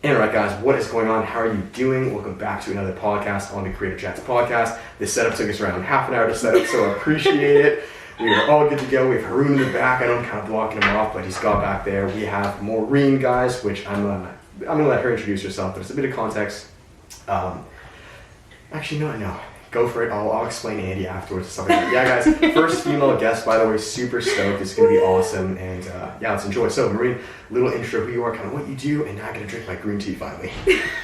Alright guys, what is going on? How are you doing? Welcome back to another podcast on the Creative Chats podcast. This setup took us around half an hour to set up, so I appreciate it. We are all good to go. We have Haroon in the back. I know I'm kind of blocking him off, but he's got back there. We have Moreen, guys, which I'm gonna let her introduce herself, but it's a bit of context. Actually, no. Go for it. I'll explain Andy afterwards or something. Yeah, guys, first female guest, by the way, super stoked. It's going to be awesome, and yeah, let's enjoy. So, Moreen, little intro who you are, kind of what you do, and now I get to drink my green tea finally.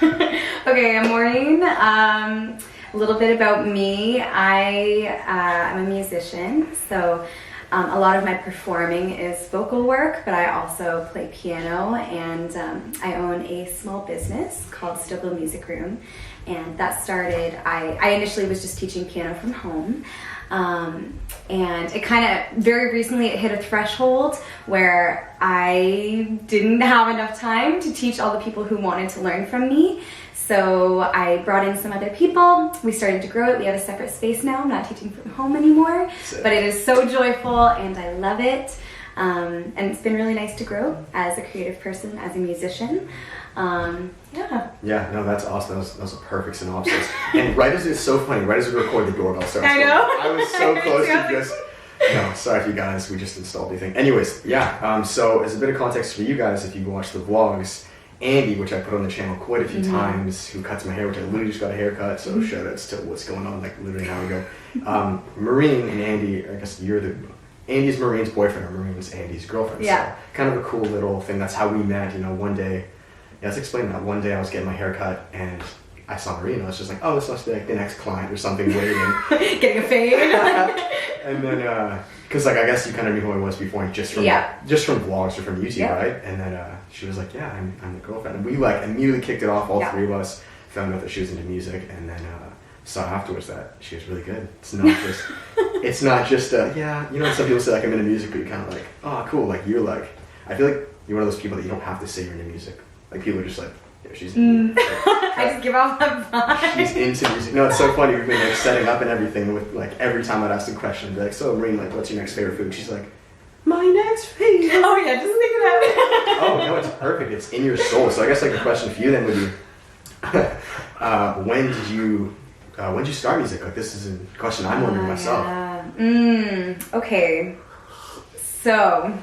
Okay, I'm Moreen. A little bit about me. I'm a musician, so a lot of my performing is vocal work, but I also play piano, and I own a small business called Still Music Room. And that started, I initially was just teaching piano from home. And it kind of, very recently it hit a threshold where I didn't have enough time to teach all the people who wanted to learn from me. So I brought in some other people. We started to grow it. We have a separate space now. I'm not teaching from home anymore, but it is so joyful and I love it. And it's been really nice to grow as a creative person, as a musician. Yeah, no, that's awesome. That was a perfect synopsis. And right as it's so funny, right as we record, the doorbell starts. I know. I was so close to just. No, sorry if you guys, we just installed the thing. Anyways, yeah. So as a bit of context for you guys, if you watch the vlogs, Andy, which I put on the channel quite a few times, who cuts my hair, which I literally just got a haircut. So shout outs to what's going on, like literally an hour ago. Moreen and Andy, I guess Andy's Moreen's boyfriend, or Moreen's Andy's girlfriend. Yeah. So kind of a cool little thing. That's how we met. You know, one day. Yeah, let's explain that. One day I was getting my hair cut and I saw Moreen. I was just like, oh, this must be like the next client or something waiting. Getting a fade. And then, because like I guess you kind of knew who I was before, just from vlogs or from YouTube, right? And then she was like, yeah, I'm the girlfriend. And we like immediately kicked it off, all three of us. Found out that she was into music, and then saw afterwards that she was really good. It's not just, yeah, you know, some people say like I'm into music, but you're kind of like, oh, cool. Like you're like, I feel like you're one of those people that you don't have to say you're into music. Like people are just like, yeah, she's into music. I just give off that vibe. She's into music. No, it's so funny. We've been like setting up and everything with like every time I'd ask the question, I'd be like, so Moreen, like, what's your next favorite food? She's like, my next favorite. Oh yeah, just think of that. Oh no, it's perfect. It's in your soul. So I guess like the question for you then would be, when did you start music? Like this is a question I'm wondering myself. Yeah. Okay. So.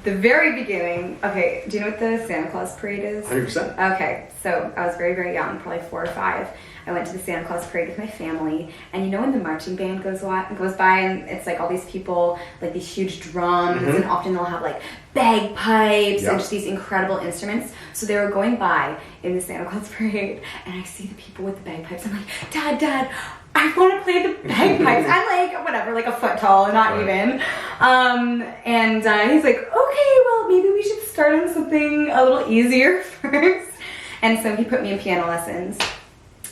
The very beginning, okay, do you know what the Santa Claus parade is? 100%. Okay, so I was very, very young, probably 4 or 5. I went to the Santa Claus parade with my family, and you know when the marching band goes by and it's like all these people, like these huge drums, and often they'll have like bagpipes and just these incredible instruments. So they were going by in the Santa Claus parade, and I see the people with the bagpipes. I'm like, Dad, I want to play the bagpipes. I'm like, whatever, like a foot tall, not even. And he's like, okay, well, maybe we should start on something a little easier first. And so he put me in piano lessons.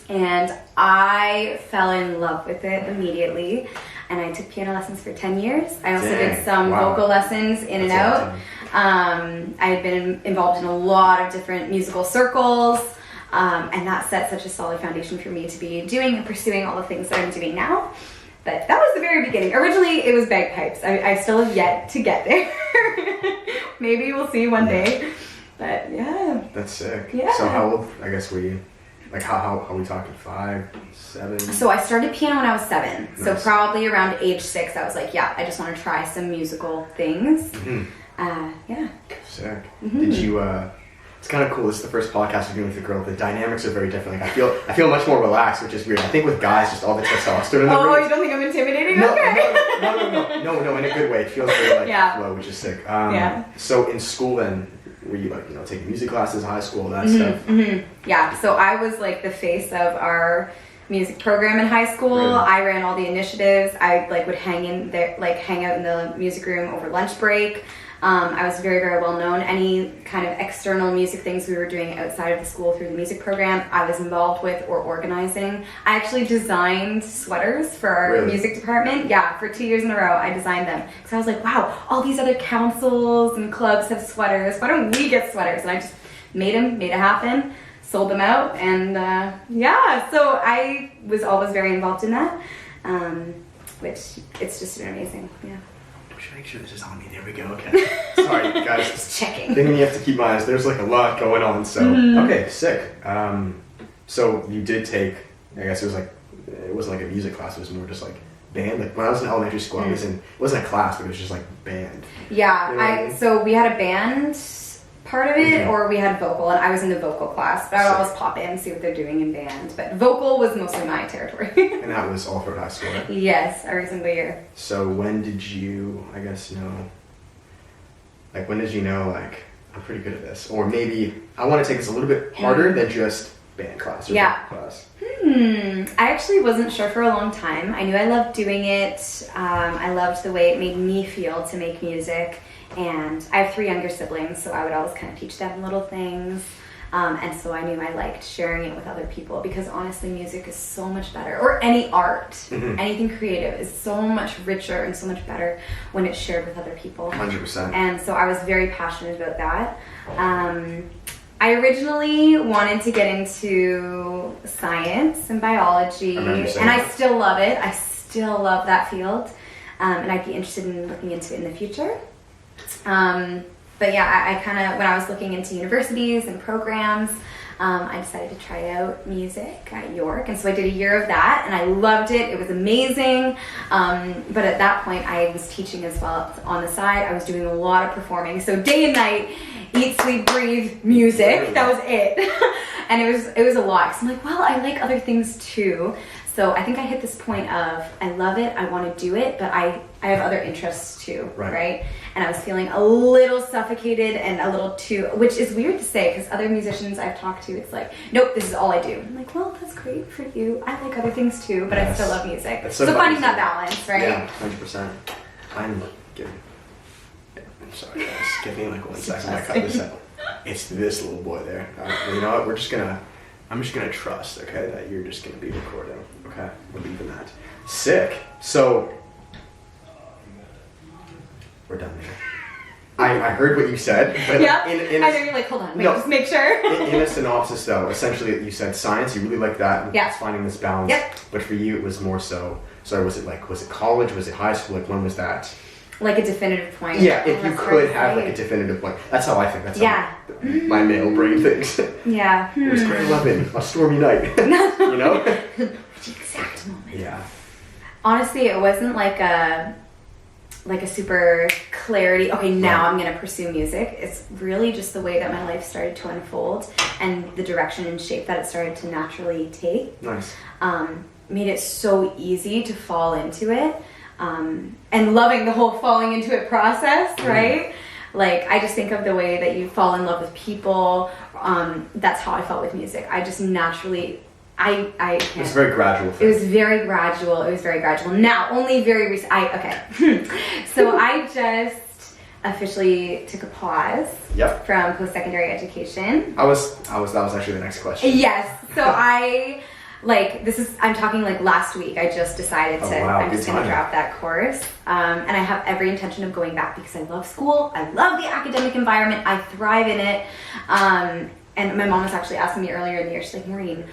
And I fell in love with it immediately. And I took piano lessons for 10 years. I also did some vocal lessons in and out. I had been involved in a lot of different musical circles. And that set such a solid foundation for me to be doing and pursuing all the things that I'm doing now. But that was the very beginning. Originally, it was bagpipes. I still have yet to get there. Maybe we'll see one day. But yeah. That's sick. Yeah. So how old, I guess, were you? Like how are we talking, 5, 7? So I started piano when I was 7. Nice. So probably around age 6, I was like, yeah, I just want to try some musical things. Yeah. Sick. Did you, it's kind of cool. This is the first podcast we're doing with the girl. The dynamics are very different. Like I feel much more relaxed, which is weird. I think with guys, just all the testosterone in the room. Oh, you don't think I'm intimidating? No, okay. No, in a good way. It feels very like flow, which is sick. So in school then, were you like, taking music classes, high school, that stuff? Yeah. So I was like the face of our music program in high school. Really? I ran all the initiatives. I like would hang out in the music room over lunch break. I was very, very well known. Any kind of external music things we were doing outside of the school through the music program, I was involved with or organizing. I actually designed sweaters for our music department. Yeah, for 2 years in a row, I designed them. Because I was like, wow, all these other councils and clubs have sweaters. Why don't we get sweaters? And I just made it happen, sold them out, and so I was always very involved in that, which it's just been amazing. Yeah. Make sure this is on me. There we go. Okay. Sorry, guys. Just checking. I think you have to keep my eyes. There's like a lot going on. So okay, sick. So you did take. I guess it wasn't like a music class. It was more just like band. Like when I was in elementary school, I was in. It wasn't a class, but it was just like band. Yeah, you know what I mean? So we had a band part of it, or we had vocal, and I was in the vocal class. But I would always pop in and see what they're doing in band. But vocal was mostly my territory. And that was all throughout high school, right? Yes, every single year. So when did you, I guess, know? Like when did you know? Like I'm pretty good at this, or maybe I want to take this a little bit harder than just band class or vocal class. I actually wasn't sure for a long time. I knew I loved doing it. I loved the way it made me feel to make music. And I have 3 younger siblings, so I would always kind of teach them little things. And so I knew I liked sharing it with other people because honestly, music is so much better. Or any art, anything creative is so much richer and so much better when it's shared with other people. 100%. And so I was very passionate about that. I originally wanted to get into science and biology, and I still love it. I still love that field, and I'd be interested in looking into it in the future. But yeah, I kind of, when I was looking into universities and programs, I decided to try out music at York, and so I did a year of that, and I loved it. It was amazing, but at that point, I was teaching as well on the side. I was doing a lot of performing, so day and night, eat, sleep, breathe, music. That was it, and it was a lot. Cause I'm like, well, I like other things too. So I think I hit this point of I love it, I want to do it, but I have other interests too, right? And I was feeling a little suffocated and a little too, which is weird to say because other musicians I've talked to, it's like, nope, this is all I do. I'm like, well, that's great for you. I like other things too, but I still love music. So finding that balance, right? Yeah, 100%. I'm sorry guys, give me like 1 second, I cut this out. It's this little boy there. You know what, I'm just gonna trust, okay, that you're just gonna be recording, okay? We're leaving that. Sick. So, we're done there. I heard what you said, but yeah, I know you're like, hold on, just make sure. in a synopsis though, essentially you said science, you really like that, and it's finding this balance, but for you it was more so, sorry, was it college, was it high school, like when was that? Like a definitive point. Yeah, if you could have like a definitive point. That's how I think. That's how my male brain thinks. Yeah. It was grade 11, a stormy night. You know? The exact moment. Yeah. Honestly, it wasn't like a super clarity, okay, now I'm going to pursue music. It's really just the way that my life started to unfold and the direction and shape that it started to naturally take. Nice. Made it so easy to fall into it. And loving the whole falling into it process, right? Like, I just think of the way that you fall in love with people. That's how I felt with music. I just naturally, I can't. It was a very gradual thing. It was very gradual. Now, only very recent. So I just officially took a pause from post-secondary education. That was actually the next question. Yes. So I'm talking like last week, I just decided I'm just going to drop that course. And I have every intention of going back because I love school. I love the academic environment. I thrive in it. And my mom was actually asking me earlier in the year, she's like, Moreen,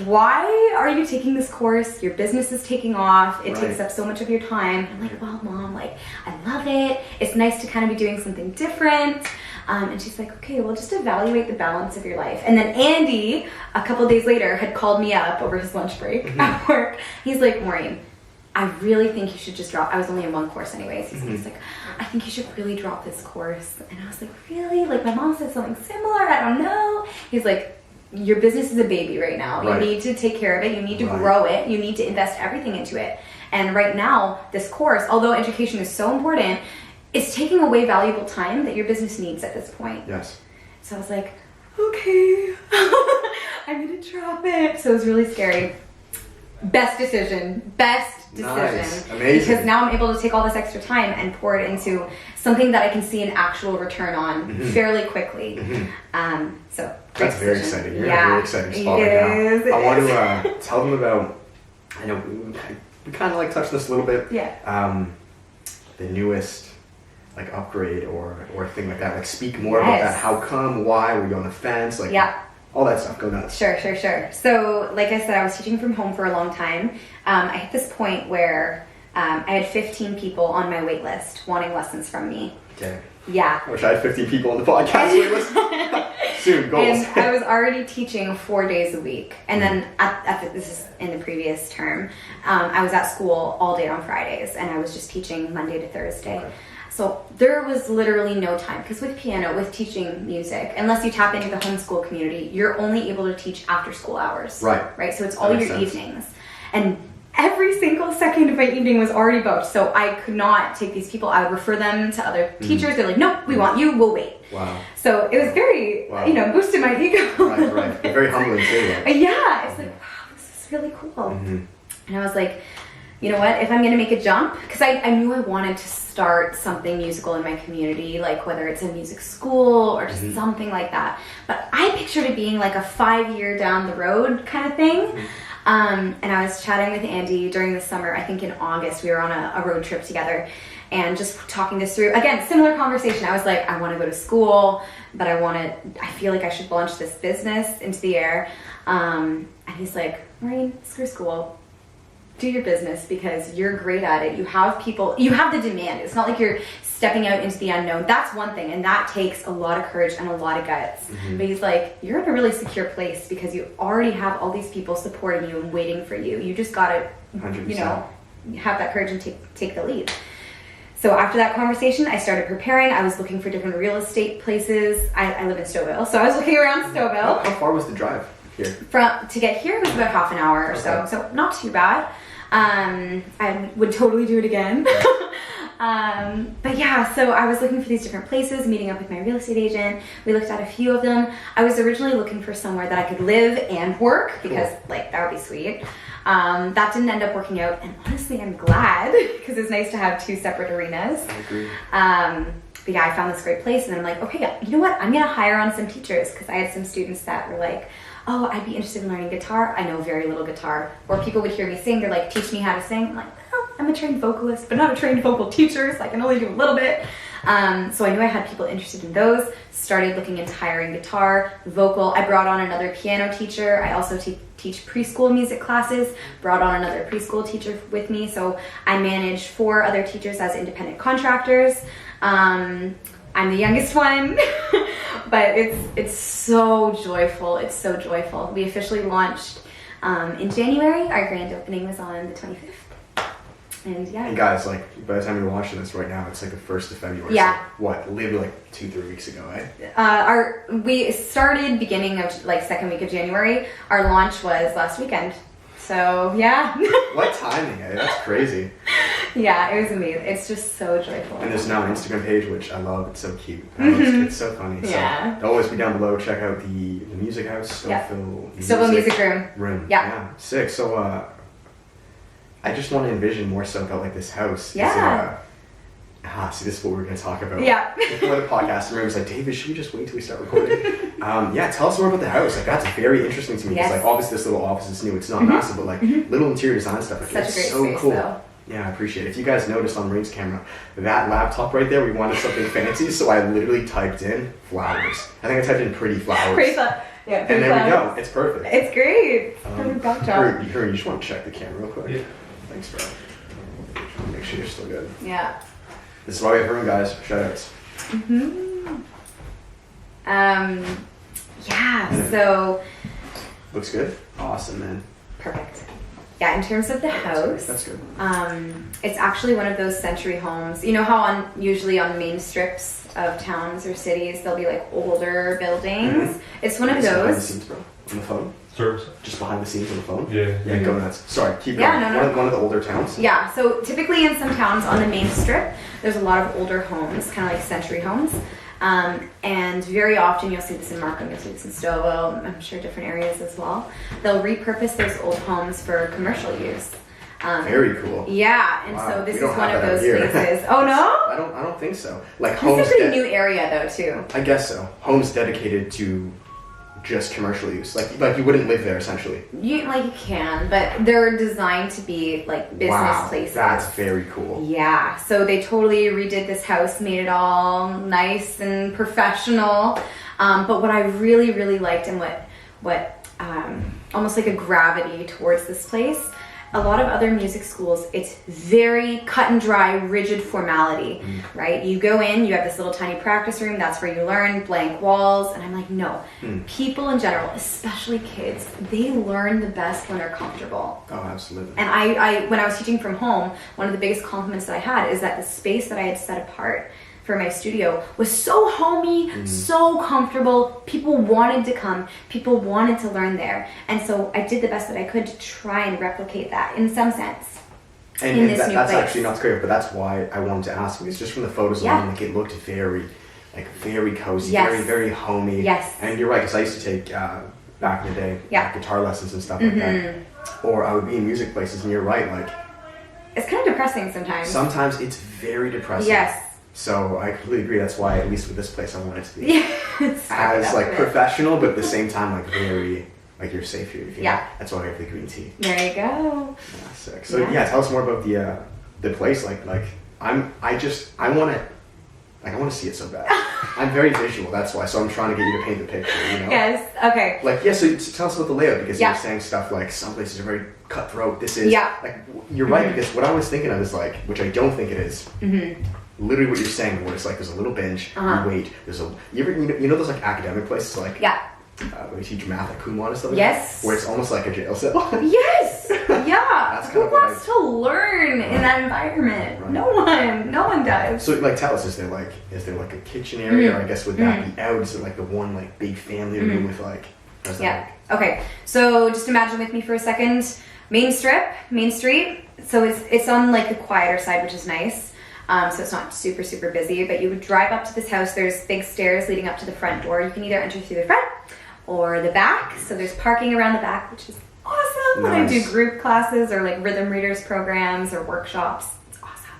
why are you taking this course? Your business is taking off. It takes up so much of your time. I'm like, well, Mom, like, I love it. It's nice to kind of be doing something different. And she's like, okay, well, just evaluate the balance of your life. And then Andy, a couple days later, had called me up over his lunch break at work. He's like, Maureen, I really think you should just drop. I was only in one course anyways. He's like, I think you should really drop this course. And I was like, really? Like, my mom said something similar. I don't know. He's like, your business is a baby right now. You need to take care of it. You need to grow it. You need to invest everything into it. And right now, this course, although education is so important, it's taking away valuable time that your business needs at this point. Yes. So I was like, okay, I'm going to drop it. So it was really scary. Best decision. Nice. Amazing. Because now I'm able to take all this extra time and pour it into something that I can see an actual return on fairly quickly. So that's very exciting. You're in a really exciting spot right now. I want to tell them about, I know we kind of like touched this a little bit. Yeah. The newest like upgrade or thing like that. Like speak more about that. How come? Why? Were you on the fence? Like all that stuff. Go nuts. Sure. So like I said, I was teaching from home for a long time. I hit this point where I had 15 people on my wait list wanting lessons from me. Okay. Yeah. I wish I had 50 people on the podcast. Soon, goals. And I was already teaching 4 days a week. And then, this is in the previous term, I was at school all day on Fridays, and I was just teaching Monday to Thursday. Okay. So there was literally no time, because with piano, with teaching music, unless you tap into the homeschool community, you're only able to teach after school hours. Right. So it's all your evenings. And every single second of my evening was already booked, so I could not take these people. I would refer them to other teachers. They're like, nope, we want you, we'll wait. Wow. So it was very, boosted my ego. Right. Very humbling too. Right? Yeah, it's like, wow, this is really cool. And I was like, you know what, if I'm going to make a jump, because I knew I wanted to start something musical in my community, like whether it's a music school or just something like that. But I pictured it being like a 5-year down the road kind of thing. And I was chatting with Andy during the summer, I think in August, we were on a road trip together and just talking this through. Again, similar conversation. I was like, I want to go to school, but I feel like I should launch this business into the air. And he's like, Moreen, screw school. Do your business because you're great at it. You have people, you have the demand. It's not like you're stepping out into the unknown. That's one thing, and that takes a lot of courage and a lot of guts. But he's like, you're in a really secure place because you already have all these people supporting you and waiting for you. You just gotta, 100%. Have that courage and take the lead. So after that conversation, I started preparing. I was looking for different real estate places. I live in Stouffville, so I was looking around Stouffville. How far was the drive here? To get here was about half an hour or so not too bad. I would totally do it again. But yeah, so I was looking for these different places, meeting up with my real estate agent. We looked at a few of them. I was originally looking for somewhere that I could live and work because that would be sweet. That didn't end up working out, and honestly, I'm glad because it's nice to have 2 separate arenas. I agree. But yeah, I found this great place, and I'm like, okay, you know what? I'm gonna hire on some teachers because I had some students that were like, oh, I'd be interested in learning guitar. I know very little guitar. Or people would hear me sing. They're like, teach me how to sing. I'm like, well, I'm a trained vocalist, but not a trained vocal teacher, so I can only do a little bit. So I knew I had people interested in those. Started looking into hiring guitar, vocal. I brought on another piano teacher. I also teach preschool music classes. Brought on another preschool teacher with me. So I managed 4 other teachers as independent contractors. I'm the youngest one, but it's so joyful. It's so joyful. We officially launched in January. Our grand opening was on the 25th. And guys, like by the time you're watching this right now, it's like the 1st of February. Yeah. So what? Literally like 2-3 weeks ago, right? We started beginning of like 2nd week of January. Our launch was last weekend. So yeah. What timing, eh? That's crazy. Yeah, it was amazing. It's just so joyful. And there's now an Instagram page, which I love. It's so cute. It's so funny. Yeah. So always be down below. Check out the music house. Stouffville Music Room. Yeah. Sick. So I just want to envision more so about like this house. Yeah. See, this is what we're going to talk about. Yeah. Before the podcast, and I was like, David, should we just wait till we start recording? Tell us more about the house. Like, that's very interesting to me. Because, like, obviously this little office is new. It's not massive, but, like, little interior design stuff. Like, Such it's a great so space, cool. though. Yeah, I appreciate it. If you guys noticed on Moreen's camera, that laptop right there, we wanted something fancy, so I literally typed in flowers. I think I typed in pretty flowers. Pretty flowers. Yeah, and there we go. It's perfect. It's great. Perfect backdrop. You just want to check the camera real quick? Yeah. Thanks, bro. Make sure you're still good. Yeah. This is why we have room, guys. Shoutouts. So Looks good. Awesome, man. perfect. Yeah, in terms of the house, That's good. it's actually one of those century homes. You know how usually on main strips of towns or cities there'll be like older buildings. It's one of Behind the those. scenes, bro. On the phone. Service. Just behind the scenes on the phone. Yeah. Yeah, go nuts. Sorry, keep Yeah, going. no. One of the older towns. Yeah, so typically in some towns on the main strip, there's a lot of older homes, kind of like century homes. And very often you'll see this in Markham, you'll see this in Stouffville, I'm sure different areas as well. They'll repurpose those old homes for commercial use. Very cool. Yeah, and Wow. so this We is don't one have of that out those here. places. Oh no? I don't think so. Like It's homes. a pretty new area though too. I guess so. Homes dedicated to just commercial use. Like you wouldn't live there essentially. You can, but they're designed to be like business places. That's very cool. Yeah, so they totally redid this house, made it all nice and professional. But what I really, really liked and what almost like a gravity towards this place a lot of other music schools, it's very cut and dry, rigid formality, right? You go in, you have this little tiny practice room, that's where you learn, blank walls, and I'm like, no. People in general, especially kids, they learn the best when they're comfortable. Oh, absolutely. And I when I was teaching from home, one of the biggest compliments that I had is that the space that I had set apart for my studio was so homey, so comfortable. People wanted to come. People wanted to learn there. And so I did the best that I could to try and replicate that in some sense. And that's actually not great, but that's why I wanted to ask you. It's just from the photos alone, like it looked very cozy, very, very homey. Yes. And you're right, because I used to take, back in the day, guitar lessons and stuff like that. Or I would be in music places, and you're right, like... It's kind of depressing sometimes. Sometimes it's very depressing. Yes. So I completely agree. That's why, at least with this place, I want it to be as like professional, but at the same time like very like you're safe here. That's why I have the green tea. There you go. Yeah, sick. So tell us more about the place. I want to see it so bad. I'm very visual. That's why. So I'm trying to get you to paint the picture. You know. Yes. Okay. So tell us about the layout, because you're saying stuff like some places are very cutthroat. This is like you're right, because what I was thinking of is like, which I don't think it is. Literally what you're saying, where it's like there's a little bench, you wait, there's you know those like academic places like where you teach math at Kumon and stuff like that? Where it's almost like a jail cell. Yes! Yeah! Who wants to learn in that environment? Right. No one does. So like tell us, is there like a kitchen area, or I guess would that be out? Is it like the one like big family room with like Okay, so just imagine with me for a second. Main Street. So it's on like the quieter side, which is nice. So it's not super, super busy, but you would drive up to this house. There's big stairs leading up to the front door. You can either enter through the front or the back. So there's parking around the back, which is awesome when I do group classes or like rhythm readers programs or workshops. It's awesome.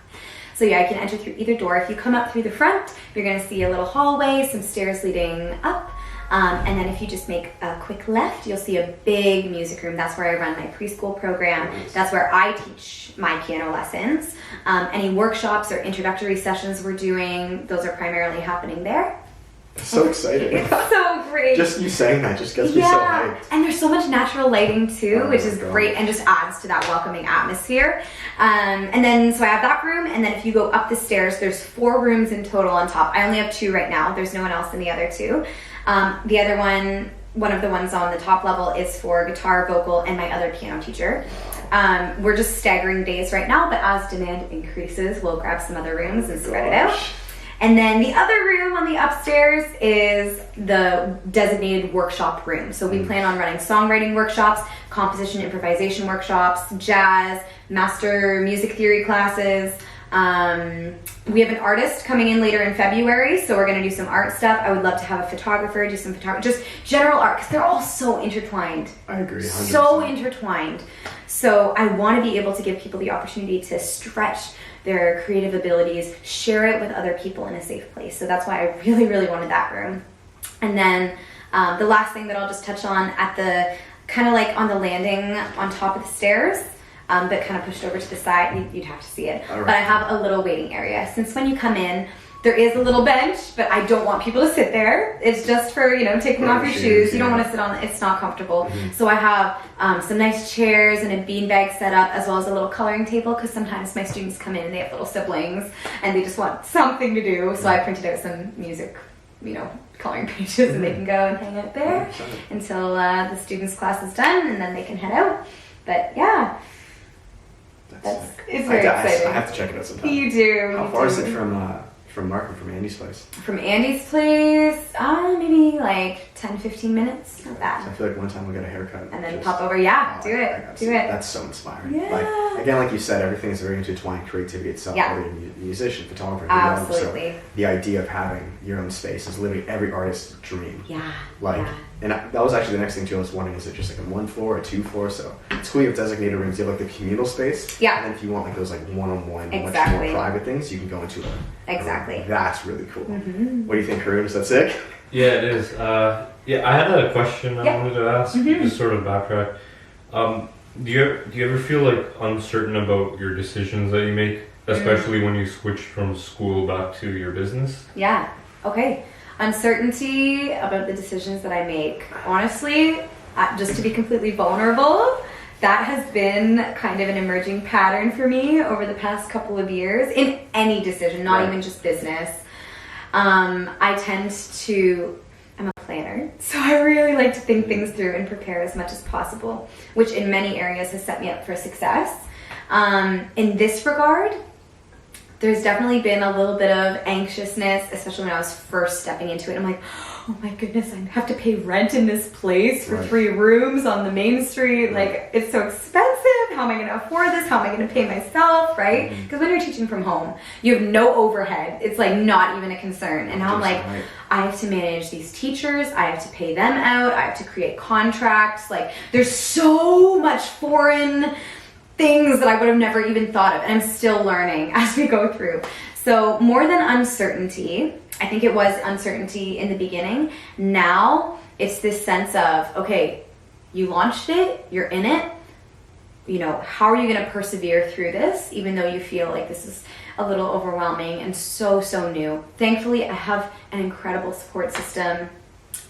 So you can enter through either door. If you come up through the front, you're going to see a little hallway, some stairs leading up. And then if you just make a quick left, you'll see a big music room. That's where I run my preschool program. That's where I teach my piano lessons. Any workshops or introductory sessions we're doing, those are primarily happening there. So exciting. It's so great. Just you saying that just gets me so hyped. And there's so much natural lighting too, which is great and just adds to that welcoming atmosphere. And then, so I have that room, and then if you go up the stairs, there's 4 rooms in total on top. I only have 2 right now. There's no one else in the other 2. The other one of the ones on the top level is for guitar, vocal, and my other piano teacher. We're just staggering days right now, but as demand increases, we'll grab some other rooms and spread it out. And then the other room on the upstairs is the designated workshop room. So we plan on running songwriting workshops, composition improvisation workshops, jazz, master music theory classes. We have an artist coming in later in February, so we're going to do some art stuff. I would love to have a photographer, do some just general art, because they're all so intertwined. I agree, 100%. So intertwined. So I want to be able to give people the opportunity to stretch their creative abilities, share it with other people in a safe place. So that's why I really, really wanted that room. And then the last thing that I'll just touch on at the, kind of like on the landing on top of the stairs, but kind of pushed over to the side, you'd have to see it. But I have a little waiting area. Since when you come in, there is a little bench, but I don't want people to sit there. It's just for, taking off your shoes. You don't want to sit on it. It's not comfortable. So I have some nice chairs and a beanbag set up, as well as a little coloring table, because sometimes my students come in and they have little siblings and they just want something to do. So I printed out some music, coloring pages, and they can go and hang out there until the students' class is done, and then they can head out. But yeah. It's very exciting. I have to check it out sometime. You do. How far is it from Markham, from Andy's place? From Andy's place, maybe like 10-15 minutes. Not bad. So I feel like one time we'll get a haircut. And then pop over. Yeah, do it. That's so inspiring. Yeah. Again, like you said, everything is very intertwined. Creativity itself, whether you're a musician, photographer, absolutely. So the idea of having your own space is literally every artist's dream. Yeah. And that was actually the next thing too. I was wondering, is it just like a 1 floor or 2 floors? So it's cool you have designated rooms. You have like the communal space. Yeah. And then if you want like those like one-on-one, much more private things, you can go into a room. That's really cool. What do you think, Karoon? Is that sick? Yeah, it is. I had a question I wanted to ask. Just sort of backtrack. Do you ever feel like uncertain about your decisions that you make, especially when you switch from school back to your business? Yeah. Okay. Uncertainty about the decisions that I make. Honestly, just to be completely vulnerable, that has been kind of an emerging pattern for me over the past couple of years in any decision, not even just business. I'm a planner, so I really like to think things through and prepare as much as possible, which in many areas has set me up for success. In this regard, there's definitely been a little bit of anxiousness, especially when I was first stepping into it. I'm like, oh my goodness, I have to pay rent in this place for 3 rooms on the main street. Like, it's so expensive. How am I going to afford this? How am I going to pay myself, right? Because when you're teaching from home, you have no overhead. It's like not even a concern. And now I'm like, I have to manage these teachers. I have to pay them out. I have to create contracts. Like, there's so much foreign things that I would have never even thought of. And I'm still learning as we go through. So more than uncertainty, I think it was uncertainty in the beginning. Now it's this sense of, okay, you launched it, you're in it. You know, how are you going to persevere through this, even though you feel like this is a little overwhelming and so new? Thankfully, I have an incredible support system.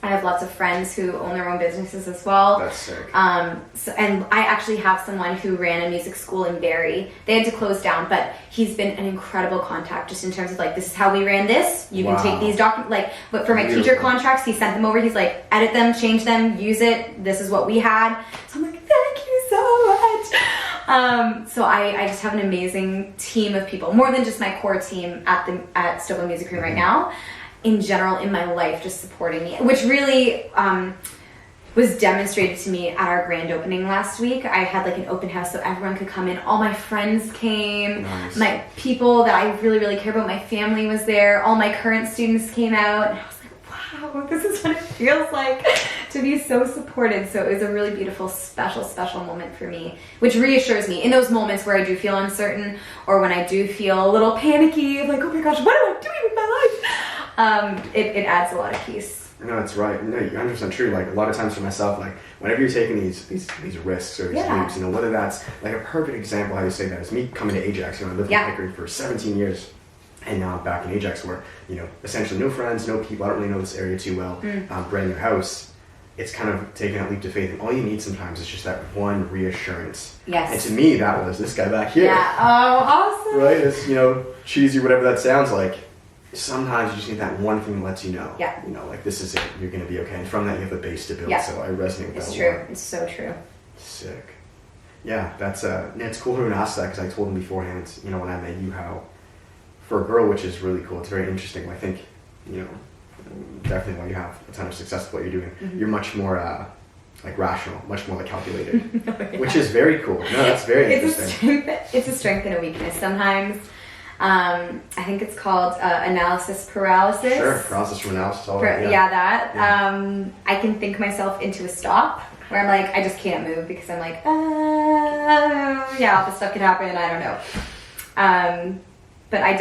I have lots of friends who own their own businesses as well. That's sick. And I actually have someone who ran a music school in Barrie. They had to close down, but he's been an incredible contact just in terms of like, this is how we ran this. You can take these documents, like, but for my teacher contracts, he sent them over. He's like, edit them, change them, use it. This is what we had. So I'm like, thank you so much. So I just have an amazing team of people, more than just my core team at Stouffville Music Room right now. In general, in my life, just supporting me, which really was demonstrated to me at our grand opening last week. I had like an open house so everyone could come in. All my friends came. Nice. My people that I really care about, my family was there. All my current students came out. And I was like, wow, this is what it feels like to be so supported. So it was a really beautiful, special moment for me, which reassures me in those moments where I do feel uncertain or when I do feel a little panicky, like, oh my gosh, what am I doing with my life? It adds a lot of peace. No, that's right. No, you're 100% true. Like, a lot of times for myself, like, whenever you're taking these risks or these leaps, you know, whether that's, like, a perfect example how you say that is me coming to Ajax. You know, I lived in Maskery for 17 years, and now I'm back in Ajax where, you know, essentially no friends, no people. I don't really know this area too well. Brand new house. It's kind of taking that leap to faith, and all you need sometimes is just that one reassurance. Yes. And to me, that was this guy back here. Yeah. Oh, awesome. Right? It's, you know, cheesy, whatever that sounds like. Sometimes you just need that one thing that lets you know. Yeah. You know, like, this is it. You're going to be okay. And from that, you have the base to build. Yeah. So I resonate with that a lot. It's true. It's so true. Sick. Yeah, that's it's cool to ask that because I told him beforehand, you know, when I met you, how for a girl, which is really cool, it's very interesting. I think, you know, definitely when you have a ton of success with what you're doing, you're much more like rational, much more like calculated, which is very cool. No, that's very interesting. It's a strength and a weakness sometimes. I think it's called analysis paralysis. Sure, paralysis from analysis. I can think myself into a stop where I'm like, I just can't move because I'm like, all this stuff could happen. I don't know. But I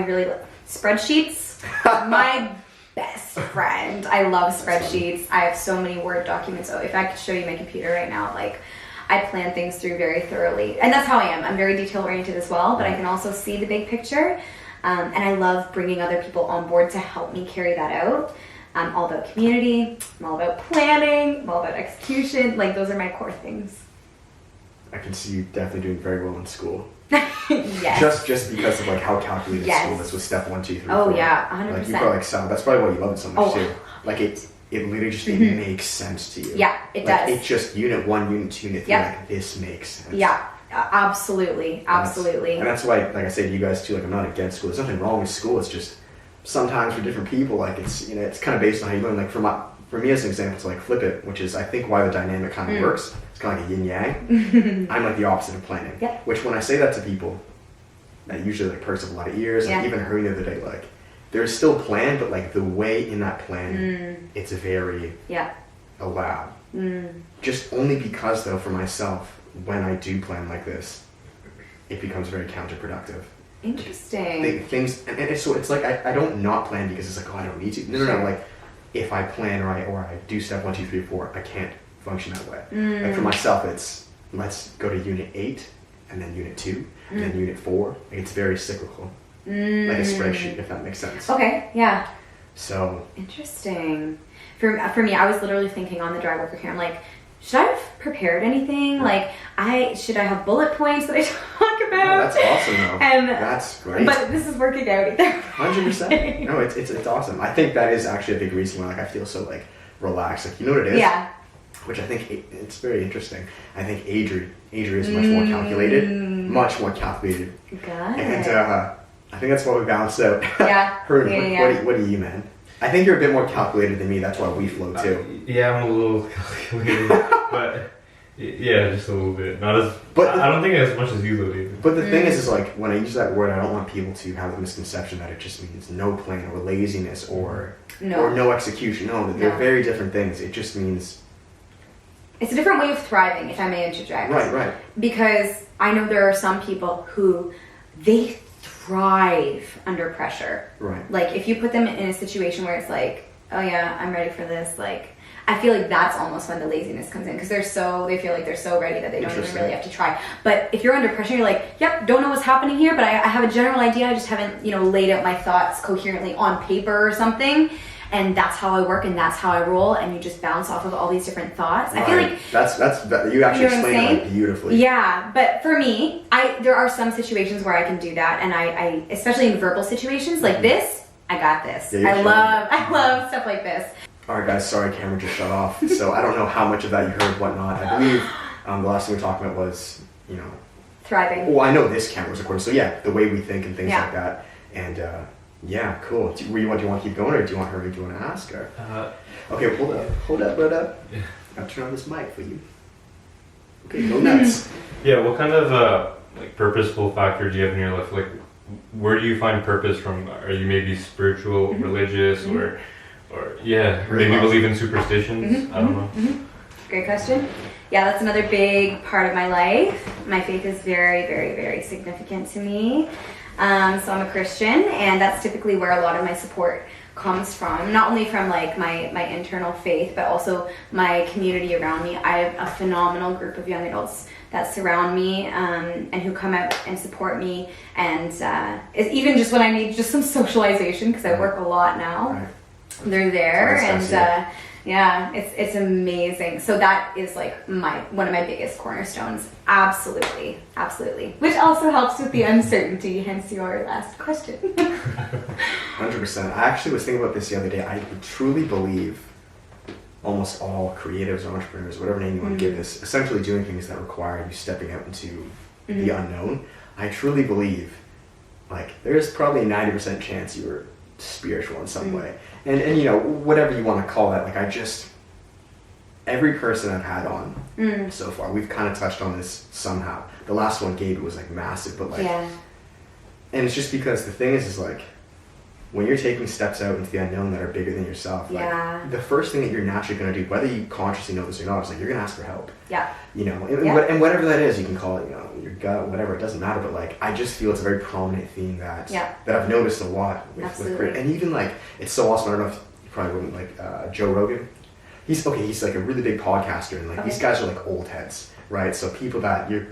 really love spreadsheets. My best friend. I love spreadsheets. I have so many Word documents. So if I could show you my computer right now, like, I plan things through very thoroughly. And that's how I am. I'm very detail-oriented as well, but I can also see the big picture. And I love bringing other people on board to help me carry that out. I'm all about community. I'm all about planning. I'm all about execution. Like, those are my core things. I can see you definitely doing very well in school. Yes. Just because of, like, how calculated school is with step 1, 2, 3, 4. Oh, yeah, 100%. Like, you probably excel. That's probably why you love it so much, too. Like, it literally just it makes sense to you. Yeah, it like, does. It's just unit 1, unit 2, unit 3. Like, this makes sense. Yeah, absolutely. And that's why, like I say to you guys too, like, I'm not against school. There's nothing wrong with school. It's just sometimes for different people, like, it's, you know, it's kind of based on how you learn. Like, for me as an example, to like flip it, which is I think why the dynamic kind of works. It's kind of like a yin yang. I'm like the opposite of planning. Yeah. Which when I say that to people, that usually like perks up a lot of ears. Like, even heard the other day, like, there's still plan, but like the way in that plan, it's very allowed. Just only because though, for myself, when I do plan like this, it becomes very counterproductive. Interesting. Things, and so it's like I don't not plan because it's like, oh, I don't need to. No. Like, if I plan or I do step 1, 2, 3, 4, I can't function that way. Like, for myself, it's let's go to unit 8 and then unit 2 and then unit 4. Like, it's very cyclical. Like a spreadsheet, if that makes sense. Okay, yeah. So interesting. For me, I was literally thinking on the drive over here, I'm like, should I have prepared anything? Like, should I have bullet points that I talk about? Oh, that's awesome, though. And that's great. But this is working out either. 100%. No, it's awesome. I think that is actually a big reason why, like, I feel so, like, relaxed. Like, you know what it is? Yeah. Which I think it's very interesting. I think Adri is much more calculated. Much more calculated. Got and it. I think that's what we balanced out. Yeah. What do you, man? I think you're a bit more calculated than me. That's why we flow too. Yeah, I'm a little calculated, but yeah, just a little bit. Not as. But I don't think as much as you though, David. But the thing is like when I use that word, I don't want people to have the misconception that it just means no plan or laziness or no execution. No, they're very different things. It just means. It's a different way of thriving, if I may interject. Right. Because I know there are some people who they thrive under pressure. Right. Like if you put them in a situation where it's like, oh yeah, I'm ready for this. Like I feel like that's almost when the laziness comes in because they feel like they're so ready that they don't even really have to try. But if you're under pressure, you're like, yep, don't know what's happening here, but I have a general idea. I just haven't, laid out my thoughts coherently on paper or something. And that's how I work and that's how I roll, and you just bounce off of all these different thoughts. Right. I feel like that's you actually explained it like beautifully. Yeah, but for me, there are some situations where I can do that, and I especially in verbal situations like this, I got this. Yeah, I love stuff like this. All right, guys. Sorry, camera just shut off. So I don't know how much of that you heard, whatnot. I believe the last thing we talked about was thriving. Well, I know this camera was recording, so yeah, the way we think and things like that, and. Yeah, cool. Do you want to keep going, or do you want to ask her? Okay, hold up. Yeah. I'll turn on this mic for you. Okay, go nuts. Yeah, what kind of purposeful factor do you have in your life? Like, where do you find purpose from? Are you maybe spiritual, religious, or maybe believe in superstitions? I don't know. Great question. Yeah, that's another big part of my life. My faith is very, very, very significant to me. So I'm a Christian, and that's typically where a lot of my support comes from. Not only from like my internal faith, but also my community around me. I have a phenomenal group of young adults that surround me and who come out and support me. And even just when I need just some socialization, because I work a lot now, they're there. And it's amazing. So that is like one of my biggest cornerstones. Absolutely. Which also helps with the uncertainty, hence your last question. 100%. I actually was thinking about this the other day. I truly believe almost all creatives or entrepreneurs, whatever name you want to give this, essentially doing things that require you stepping out into the unknown. I truly believe there's probably a 90% chance you were spiritual in some way. And whatever you want to call that, every person I've had on so far, we've kind of touched on this somehow. The last one, Gabe, was massive, but and it's just because the thing is when you're taking steps out into the unknown that are bigger than yourself, the first thing that you're naturally going to do, whether you consciously know this or not, is you're going to ask for help. Yeah. And whatever that is, you can call it, your gut, whatever, it doesn't matter. But I just feel it's a very prominent theme that I've noticed a lot with and even it's so awesome. I don't know if you probably wouldn't Joe Rogan. He's a really big podcaster, and these guys are old heads, right? So people that you're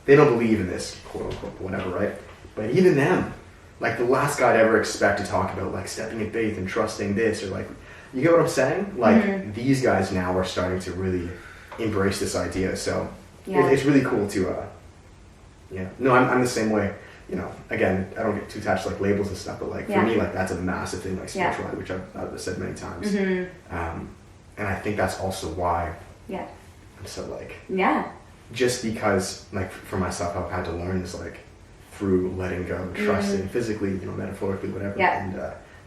they don't believe in this quote unquote whatever, right? But even them. The last guy I'd ever expect to talk about stepping in faith and trusting this or you get what I'm saying? These guys now are starting to really embrace this idea. So it's really cool to no, I'm the same way. Again, I don't get too attached to labels and stuff, but for me that's a massive thing spirituality, which I've said many times. And I think that's also why I'm so just because for myself I've had to learn this through letting go, trusting, physically, metaphorically, whatever, and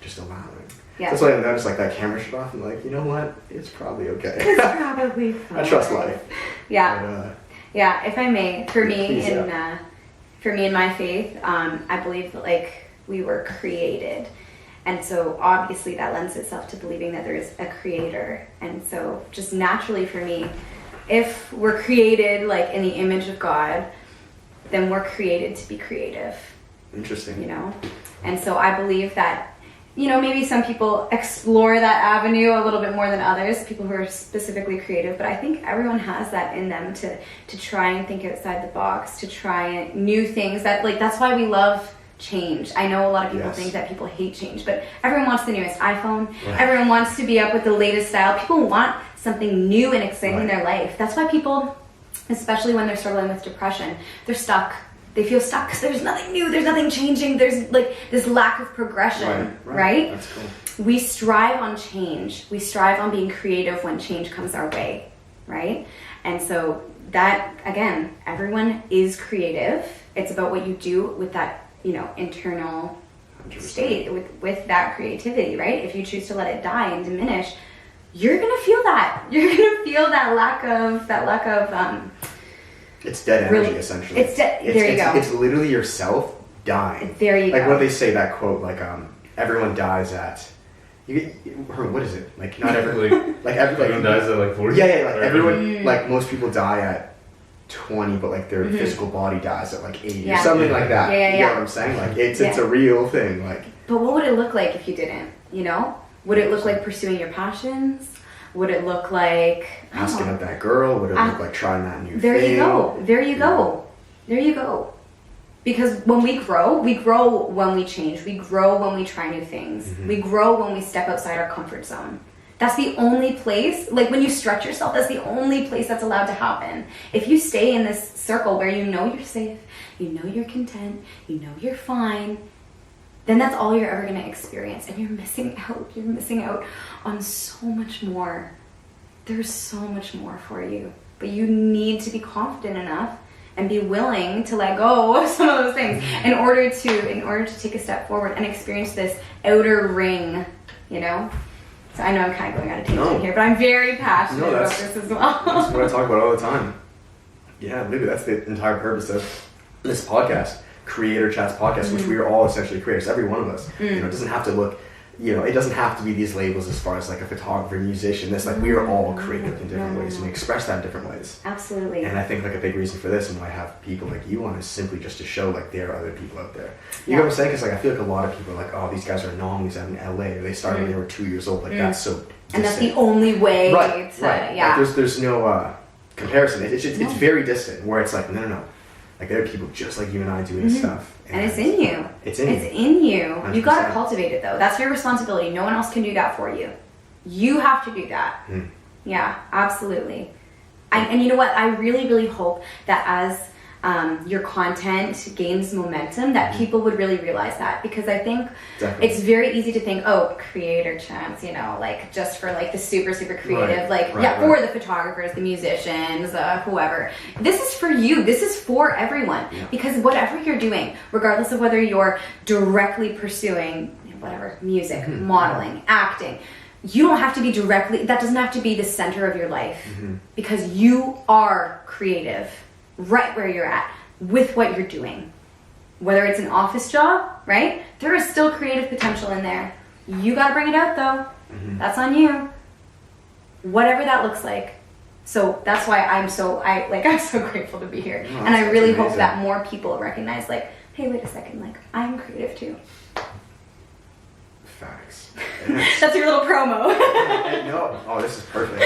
just allowing. Yeah. That's why I noticed that camera shut off and you know what? It's probably okay. It's probably fine. I trust life. Yeah. But, if I may, for me in my faith, I believe that we were created. And so obviously that lends itself to believing that there is a creator. And so just naturally for me, if we're created in the image of God, then we're created to be creative. Interesting. And so I believe that, maybe some people explore that avenue a little bit more than others, people who are specifically creative, but I think everyone has that in them to try and think outside the box, to try new things. That's why we love change. I know a lot of people think that people hate change, but everyone wants the newest iPhone. Everyone wants to be up with the latest style. People want something new and exciting in their life. That's why people, especially when they're struggling with depression, they're stuck. They feel stuck because there's nothing new, there's nothing changing, there's like this lack of progression, right? That's cool. We strive on change. We strive on being creative when change comes our way, right? And so that, again, everyone is creative. It's about what you do with that, you know, internal 100%. State, with that creativity, right? If you choose to let it die and diminish, you're gonna feel that. You're gonna feel that lack of it's dead energy, essentially. There you go. It's literally yourself dying. There you go. Like what they say, that quote, like everyone dies at. What is it? Like not everyone. Like everyone dies at like 40. Yeah, like everyone. Like most people die at 20, but like their physical body dies at like 80 or something like that. Yeah. You know what I'm saying? Like it's a real thing. Like. But what would it look like if you didn't? You know, would it look like pursuing your passions? Would it look like asking out that girl? Would it look like trying that new thing? There you go. Because when we grow when we change. We grow when we try new things. Mm-hmm. We grow when we step outside our comfort zone. That's the only place, like when you stretch yourself, that's the only place that's allowed to happen. If you stay in this circle where you know you're safe, you know you're content, you know you're fine, then that's all you're ever going to experience. And you're missing out. You're missing out on so much more. There's so much more for you. But you need to be confident enough and be willing to let go of some of those things in order to take a step forward and experience this outer ring, you know? So I know I'm kind of going out of tangent here, but I'm very passionate about this as well. That's what I talk about all the time. Yeah, maybe that's the entire purpose of this podcast. Creator Chats podcast, which we are all essentially creators, every one of us. You know, it doesn't have to look, you know, it doesn't have to be these labels as far as like a photographer, musician. This, like, we are all creative in different ways, and we express that in different ways. Absolutely. And I think like a big reason for this and why I have people like you on is simply just to show like there are other people out there. You know what I'm saying? Because like I feel like a lot of people are like, oh, these guys are anomalies out in LA, or they started when they were 2 years old. Like that's so distant. And that's the only way right. Yeah. Like, there's no comparison. It's very distant. Where it's like no. Like there are people just like you and I doing this stuff. And it's in you. It's in you. 100%. You gotta cultivate it though. That's your responsibility. No one else can do that for you. You have to do that. Yeah, absolutely. And you know what? I really, really hope that as your content gains momentum, that people would really realize that, because I think it's very easy to think, oh, creator chats, you know, like just for like the super creative, for the photographers, the musicians, whoever. This is for you. This is for everyone, because whatever you're doing, regardless of whether you're directly pursuing whatever, music, modeling, acting, you don't have to be that doesn't have to be the center of your life, because you are creative right where you're at with what you're doing. Whether it's an office job, right? There is still creative potential in there. You gotta bring it out though. That's on you. Whatever that looks like. So that's why I'm so grateful to be here. And I really hope that more people recognize, like, hey, wait a second, like, I'm creative too. Facts. That's your little promo. No. Oh, this is perfect.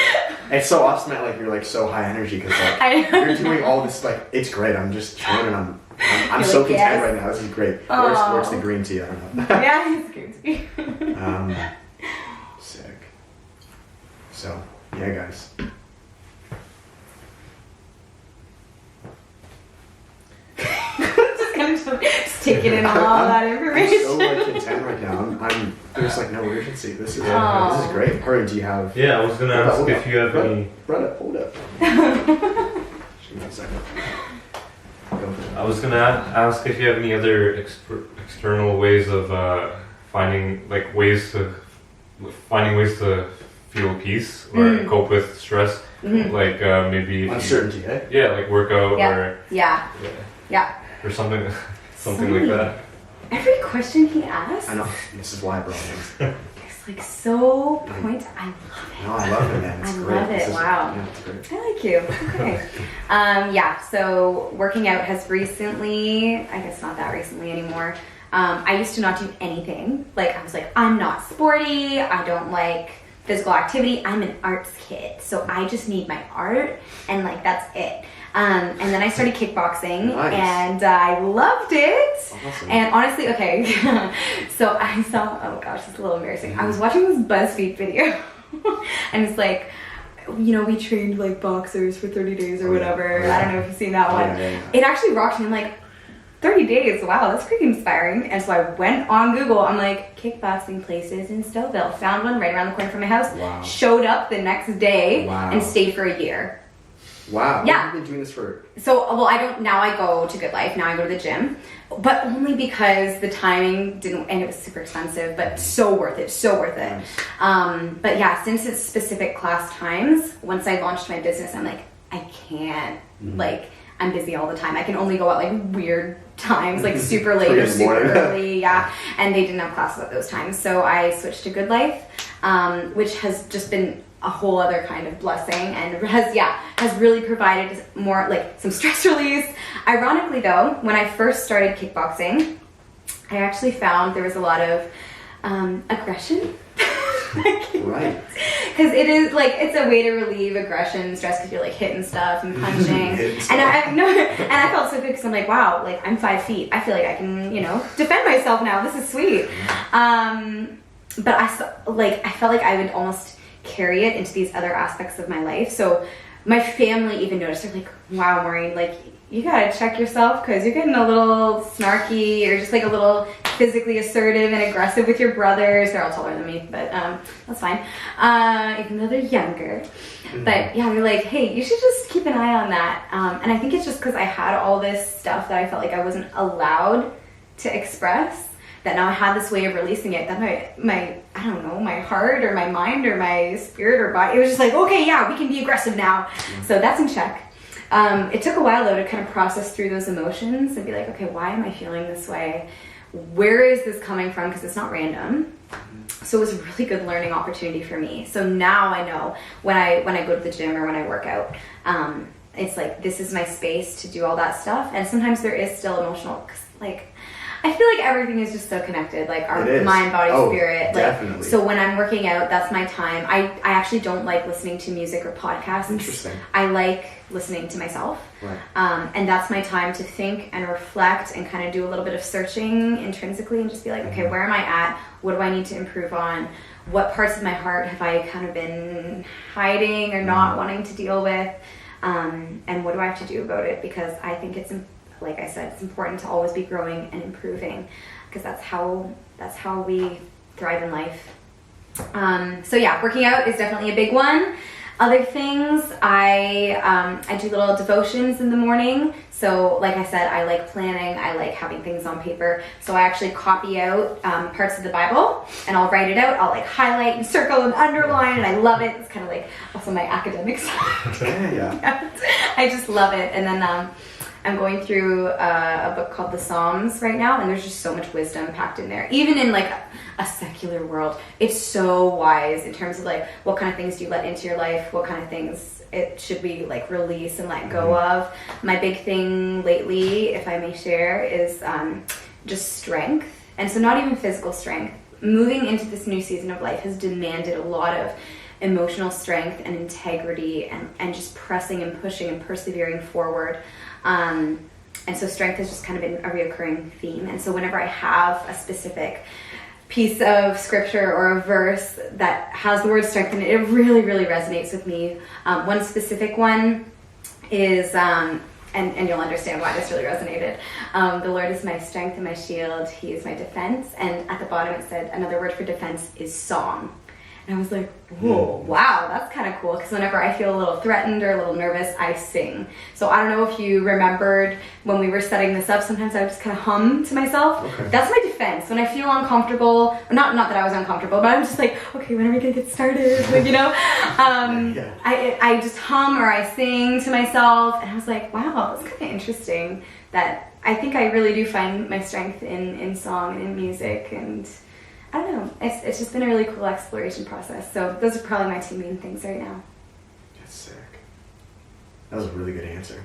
It's so awesome that like you're like so high energy, because like you're doing all this, like it's great. I'm just chilling and I'm so content right now. This is great. Where's the green tea? I don't know. Yeah, it's green tea. Sick. So yeah, guys. Just taking in all that information. I'm so like content right now. There's like no urgency. This is great. Hurry, do you have? Yeah, I was gonna ask if you have any. Brother, hold up. Give me a second. I was gonna ask if you have any other external ways of finding ways to feel peace or cope with stress, like maybe uncertainty, eh? Yeah, like workout or or something like that. Every question he asks, I know. This is why I brought him. It's like so point. I love it. No, I love it, man. It's great. Love it. Wow. Yeah, it's great. I like you. Okay. So working out has recently, I guess not that recently anymore. I used to not do anything. Like I was like, I'm not sporty. I don't like physical activity. I'm an arts kid, so I just need my art, and like that's it. And then I started kickboxing, and I loved it. Awesome. And honestly, okay, so I saw, oh gosh, it's a little embarrassing. I was watching this BuzzFeed video, and it's like, we trained like boxers for 30 days or whatever. I don't know if you've seen that one. It actually rocked me. I'm like, 30 days, wow, that's pretty inspiring. And so I went on Google, I'm like, kickboxing places in Stouffville. Found one right around the corner from my house. Wow. Showed up the next day and stayed for a year. Wow. Yeah. You've been doing this for... So, now I go to Good Life. Now I go to the gym. But only because the timing didn't, and it was super expensive, but so worth it. Nice. But yeah, since it's specific class times, once I launched my business, I'm like, I can't, I'm busy all the time. I can only go at like weird times, like super late or super early, and they didn't have classes at those times. So I switched to Good Life, which has just been a whole other kind of blessing and has really provided more like some stress release. Ironically though, when I first started kickboxing, I actually found there was a lot of aggression. Right. Because it is like, it's a way to relieve aggression, stress, because you're like hitting stuff and punching. And I felt so good because I'm like, wow, like I'm 5 feet. I feel like I can, defend myself now. This is sweet. But I felt like I would almost carry it into these other aspects of my life. So my family even noticed. They're like, wow, Moreen, like you gotta check yourself because you're getting a little snarky or just like a little physically assertive and aggressive with your brothers. They're all taller than me, but that's fine. Even though they're younger. But yeah, they're like, hey, you should just keep an eye on that. And I think it's just because I had all this stuff that I felt like I wasn't allowed to express, that now I had this way of releasing it, that my I don't know, my heart or my mind or my spirit or body, it was just like, okay, yeah, we can be aggressive now. So that's in check. It took a while though to kind of process through those emotions and be like, okay, why am I feeling this way? Where is this coming from? Because it's not random. So it was a really good learning opportunity for me. So now I know when I go to the gym or when I work out, it's like, this is my space to do all that stuff. And sometimes there is still emotional, because like, I feel like everything is just so connected, like our mind, body, spirit. Like, definitely. So when I'm working out, that's my time. I actually don't like listening to music or podcasts. Interesting. I like listening to myself. Right. And that's my time to think and reflect and kind of do a little bit of searching intrinsically and just be like, okay, where am I at? What do I need to improve on? What parts of my heart have I kind of been hiding or not wanting to deal with? And what do I have to do about it? Because I think it's, like I said, it's important to always be growing and improving, because that's how we thrive in life. So yeah, working out is definitely a big one. Other things, I do little devotions in the morning. So like I said, I like planning, I like having things on paper. So I actually copy out parts of the Bible and I'll write it out. I'll like highlight and circle and underline, and I love it. It's kind of like also my academic side. Yeah. I just love it. And then I'm going through a book called The Psalms right now, and there's just so much wisdom packed in there. Even in like a secular world, it's so wise in terms of like what kind of things do you let into your life, what kind of things it should we like release and let go of. My big thing lately, if I may share, is just strength. And so not even physical strength. Moving into this new season of life has demanded a lot of emotional strength and integrity and just pressing and pushing and persevering forward. And so strength has just kind of been a reoccurring theme. And so whenever I have a specific piece of scripture or a verse that has the word strength in it, it really, really resonates with me. One specific one is, and you'll understand why this really resonated. The Lord is my strength and my shield. He is my defense. And at the bottom it said another word for defense is song. And I was like, whoa, wow, that's kind of cool. Because whenever I feel a little threatened or a little nervous, I sing. So I don't know if you remembered when we were setting this up, sometimes I would just kind of hum to myself. Okay. That's my defense. When I feel uncomfortable, not that I was uncomfortable, but I'm just like, okay, when are we going to get started? Like, I just hum or I sing to myself. And I was like, wow, that's kind of interesting. That I think I really do find my strength in song and in music, and I don't know. It's just been a really cool exploration process. So those are probably my two main things right now. That's sick. That was a really good answer.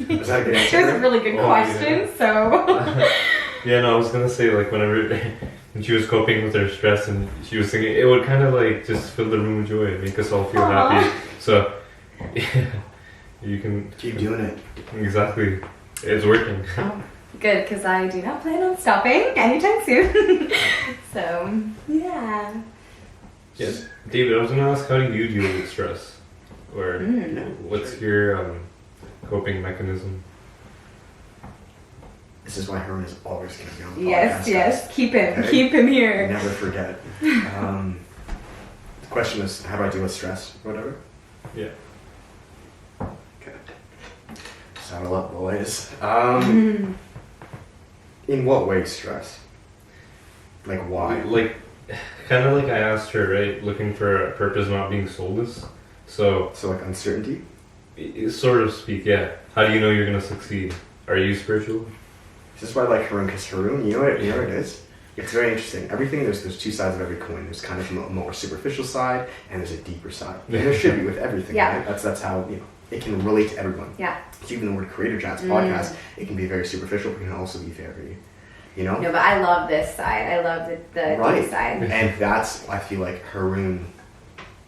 Was that a good answer? It was a really good question. Yeah. So. Yeah, no, I was gonna say like when she was coping with her stress and she was singing, it would kind of like just fill the room with joy and make us all feel happy. So yeah, you can keep doing it. Exactly, it's working. Oh. Good, because I do not plan on stopping anytime soon. So, yeah. Yes, David, I was going to ask, how do you deal with stress? Or what's your coping mechanism? This is why Herman is always going to be on the podcast. Yes. Keep him here. Never forget. The question was, how do I deal with stress or whatever? Yeah. Okay. Saddle up, boys. In what way stress? Like why? Like, kind of like I asked her, right? Looking for a purpose, not being soulless. So like uncertainty? Sort of speak, yeah. How do you know you're going to succeed? Are you spiritual? This is why I like Haroon, because Haroon, you know what it is? It's very interesting. Everything, there's two sides of every coin. There's kind of a more superficial side, and there's a deeper side. And there should be with everything, right? That's how, it can relate to everyone. Yeah. So even the word Creator Chats podcast, it can be very superficial, but it can also be very, No, but I love this side. I love the deep side. And that's, I feel like Haroon,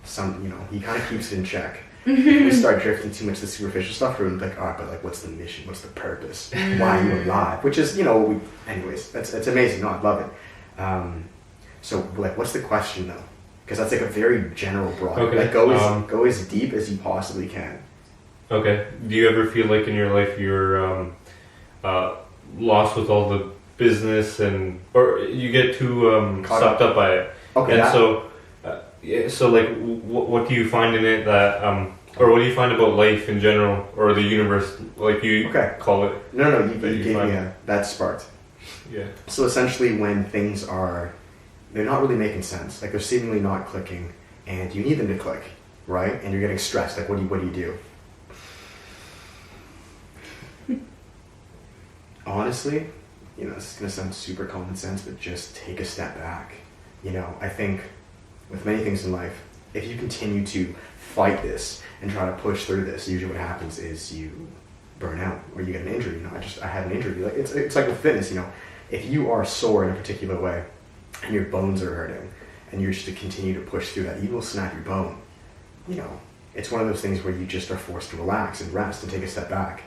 he kind of keeps it in check. If we start drifting too much to the superficial stuff, we're like, all right, but like, what's the mission? What's the purpose? Why are you alive? Which is, anyways, it's amazing. No, I love it. So, like, what's the question though? Because that's like a very general, broad. Okay. Like, go as deep as you possibly can. Okay. Do you ever feel like in your life you're lost with all the business or you get too sucked up by it? Okay. And so like, what do you find in it that or what do you find about life in general or the universe, like you call it? No, you gave me that sparked. Yeah. So essentially, when things they're not really making sense, like they're seemingly not clicking, and you need them to click, right? And you're getting stressed. Like, what do you do? Honestly, this is gonna sound super common sense, but just take a step back. I think with many things in life, if you continue to fight this and try to push through this, usually what happens is you burn out or you get an injury. I had an injury. Like it's like with fitness. If you are sore in a particular way and your bones are hurting and you're just to continue to push through that, you will snap your bone. It's one of those things where you just are forced to relax and rest and take a step back.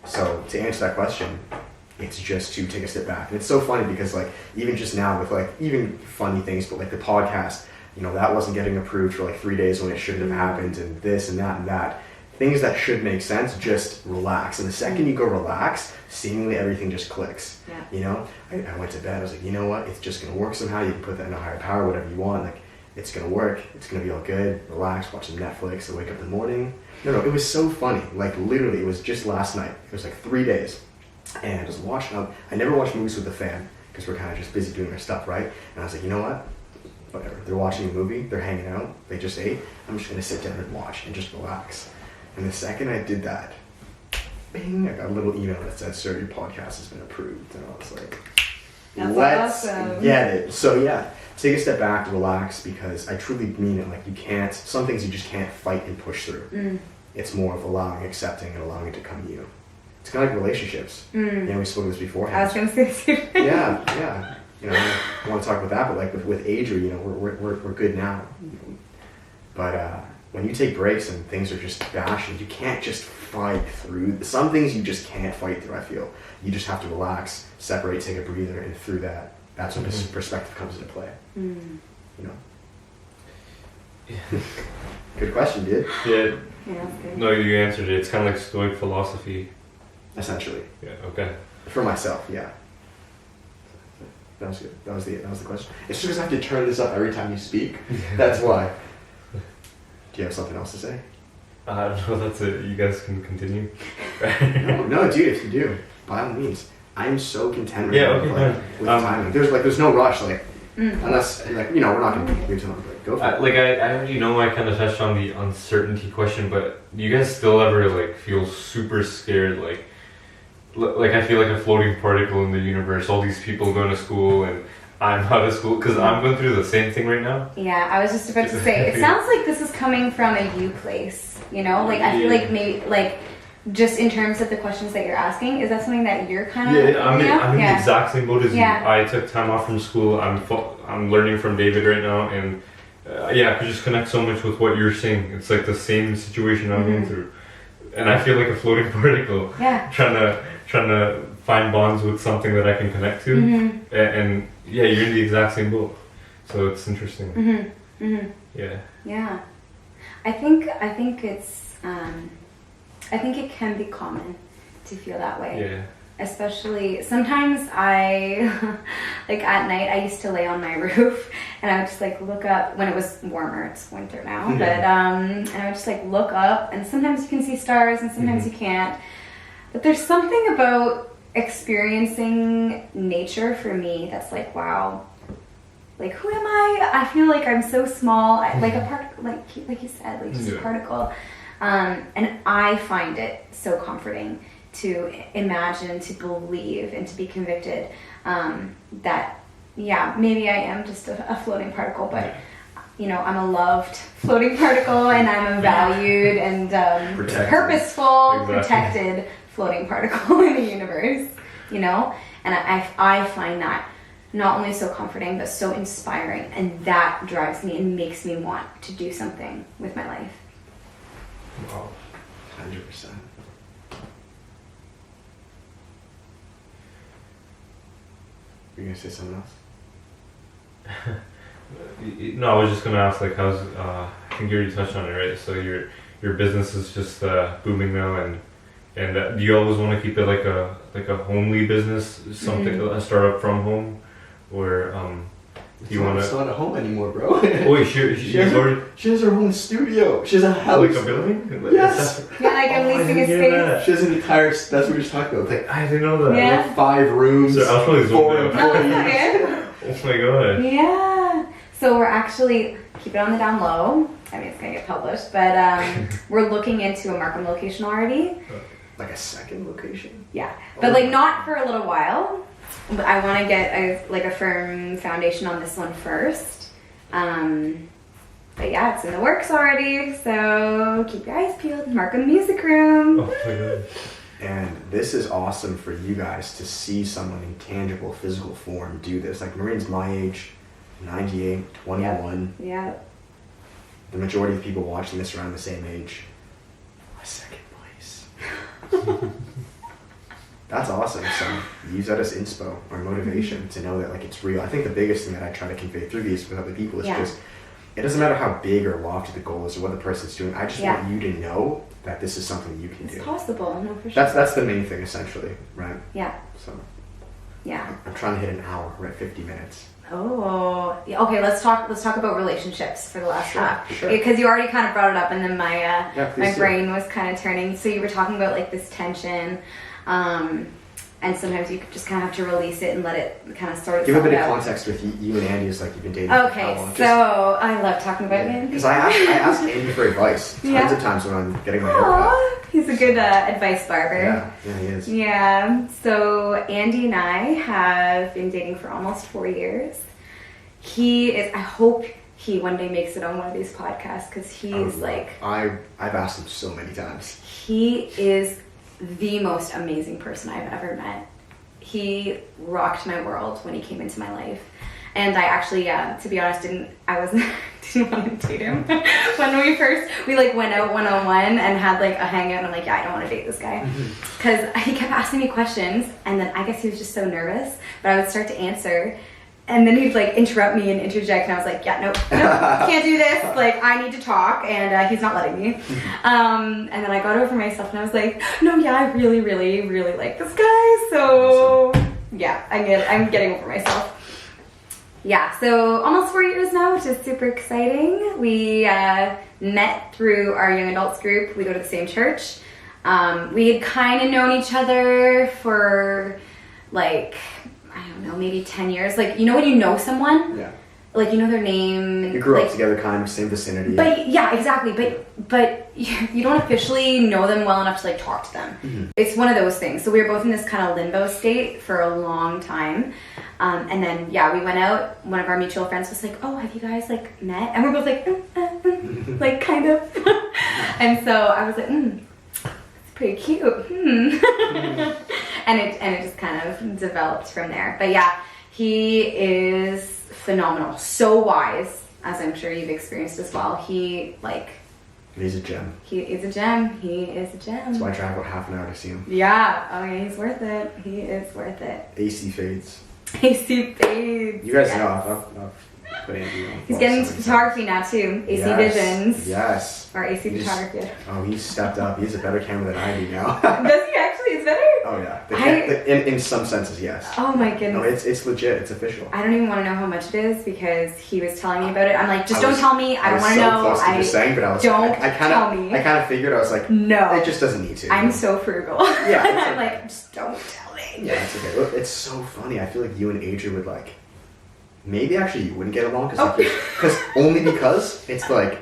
So to answer that question, it's just to take a step back. And it's so funny because like even just now with like even funny things, but like the podcast, that wasn't getting approved for like 3 days when it shouldn't have happened, and this and that and that. Things that should make sense, just relax. And the second you go relax, seemingly everything just clicks. Yeah. I went to bed, I was like, you know what? It's just going to work somehow. You can put that in a higher power, whatever you want. Like, it's going to work. It's going to be all good. Relax, watch some Netflix, and wake up in the morning. No, it was so funny. Like, literally, it was just last night. It was like 3 days. And I was watching, I never watch movies with a fan because we're kind of just busy doing our stuff, right? And I was like, you know what? Whatever. They're watching a movie, they're hanging out, they just ate. I'm just going to sit down and watch and just relax. And the second I did that, bing, I got a little email that said, sir, your podcast has been approved. And I was like, let's get it. So yeah, take a step back, relax, because I truly mean it. Like some things you just can't fight and push through. It's more of allowing, accepting, and allowing it to come to you. It's kind of like relationships. We spoke of this beforehand. I was going to say yeah. I want to talk about that, but like with Adri, we're good now. But when you take breaks and things are just bashing, you can't just fight through. Some things you just can't fight through, I feel. You just have to relax, separate, take a breather, and through that's when this perspective comes into play. Good question, dude. Yeah. Yeah, that's good. No, you answered it. It's kind of like Stoic philosophy. Essentially. Yeah, okay. For myself, yeah. That was good. That was the question. It's just because I have to turn this up every time you speak. That's why. Do you have something else to say? I don't know. That's it. You guys can continue. no, dude. If you do, by all means. I'm so content with timing. There's no rush. Unless we're not going to be here too long. But go for it. I already know I kind of touched on the uncertainty question, but do you guys still ever feel super scared? Like I feel like a floating particle in the universe. All these people going to school and I'm out of school because I'm going through the same thing right now. Yeah, I was just about to say. It sounds like this is coming from a you place. I feel like maybe just in terms of the questions that you're asking, is that something that you're kind of? Yeah, I'm in the exact same boat as you. I took time off from school. I'm learning from David right now, and I could just connect so much with what you're saying. It's like the same situation I'm going through, and I feel like a floating particle. Yeah. Trying to find bonds with something that I can connect to, and you're in the exact same boat, so it's interesting. Yeah. Yeah. I think it's I think it can be common to feel that way. Yeah. Especially sometimes I like at night I used to lay on my roof and I would just like look up when it was warmer. It's winter now, but and I would just like look up, and sometimes you can see stars and sometimes you can't. But there's something about experiencing nature for me that's like, wow, like who am I? I feel like I'm so small, like a part, like you said, like just a particle, and I find it so comforting to imagine, to believe, and to be convicted that, yeah, maybe I am just a floating particle, but you know, I'm a loved floating particle, and I'm a valued and purposeful, protected floating particle in the universe, you know? And I find that not only so comforting, but so inspiring, and that drives me and makes me want to do something with my life. Wow, 100%. Were you gonna say something else? No, I was just gonna ask, like, how's I think you already touched on it, right? So your business is just booming now, and do you always want to keep it like a homely business, something a startup from home, or do you want to? It's not a home anymore, bro. Oh, wait, she has her own studio. She has a house. Like a building? Yes. Yeah, like I'm leasing a space. She has an entire. That's what we were just talking about. Like, I didn't know that. Yeah. like 5 rooms. So I was probably zooming out. Okay. Oh my god. Yeah. So we're actually, keep it on the down low. I mean, it's gonna get published, but we're looking into a Markham location already. Like a second location? Yeah, but like not for a little while. But I want to get a firm foundation on this one first. But yeah, it's in the works already, so keep your eyes peeled. Markham Music Room. Oh my god. And this is awesome for you guys to see someone in tangible, physical form do this. Like, Moreen's my age, 98, 21. Yeah. The majority of people watching this are around the same age. A second place. That's awesome. So use that as inspo or motivation to know that, like, it's real. I think the biggest thing that I try to convey through these with other people is just, it doesn't matter how big or lofty the goal is or what the person's doing. I just want you to know that this is something you can do. It's possible, no, for sure. That's the main thing, essentially, right? Yeah. So yeah, I'm trying to hit an hour. We're at 50 minutes. Oh, okay. Let's talk about relationships for the last half, Sure. Because you already kind of brought it up, and then my do. brain was kind of turning. So you were talking about like this tension, and sometimes you just kind of have to release it and let it kind of sort Give a bit out. of context with you and Andy. Is like you've been dating. Okay, for how long? so I love talking about Andy. Because I asked Andy for advice tons of times when I'm getting my hair cut. He's a good advice barber. Yeah, he is. Yeah, so Andy and I have been dating for almost 4 years. He is, I hope he one day makes it on one of these podcasts, because he's I've asked him so many times. He is the most amazing person I've ever met. He rocked my world when he came into my life. And I actually, to be honest, didn't want to date him. When we like went out one-on-one and had like a hangout, and I'm like, yeah, I don't want to date this guy. Because he kept asking me questions, and then I guess he was just so nervous, but I would start to answer, and then he'd like interrupt me and interject, and I was like, yeah, nope, can't do this. Like, I need to talk, and he's not letting me. And then I got over myself, and I was like, no, yeah, I really, really, really like this guy. So yeah, I'm getting over myself. Yeah, so almost 4 years now, which is super exciting. We met through our young adults group. We go to the same church. We had kind of known each other for like, I don't know, maybe 10 years. Like, you know when you know someone? Yeah. Like, you know their name. You grew up together, kind of, same vicinity. But yeah, exactly. But you don't officially know them well enough to like talk to them. It's one of those things. So we were both in this kind of limbo state for a long time. And then, we went out. One of our mutual friends was like, oh, have you guys like met? And we're both like, like kind of. And so I was like, it's pretty cute. And it just kind of developed from there. But yeah, he is phenomenal. So wise, as I'm sure you've experienced as well. He's a gem. He is a gem. He is a gem. That's why I drive about half an hour to see him. Yeah. Oh yeah, he's worth it. He is worth it. AC fades. AC fades. You guys know Put Andy on. He's getting into photography now too. AC Visions. Yes. Or AC Photography. He's stepped up. He has a better camera than I do now. Does he actually? It's better? Oh yeah. In some senses, yes. Oh my goodness. No, it's legit. It's official. I don't even want to know how much it is because he was telling me about it. I'm like, just don't tell me. I don't want to know. Close to just saying, but I was tell me. I kind of figured. I was like, no, it just doesn't need to. I'm so frugal. Yeah. I'm like, just don't tell me. Yeah, it's okay. Look, it's so funny. I feel like you and Adrian would like. Maybe actually you wouldn't get along because only because it's like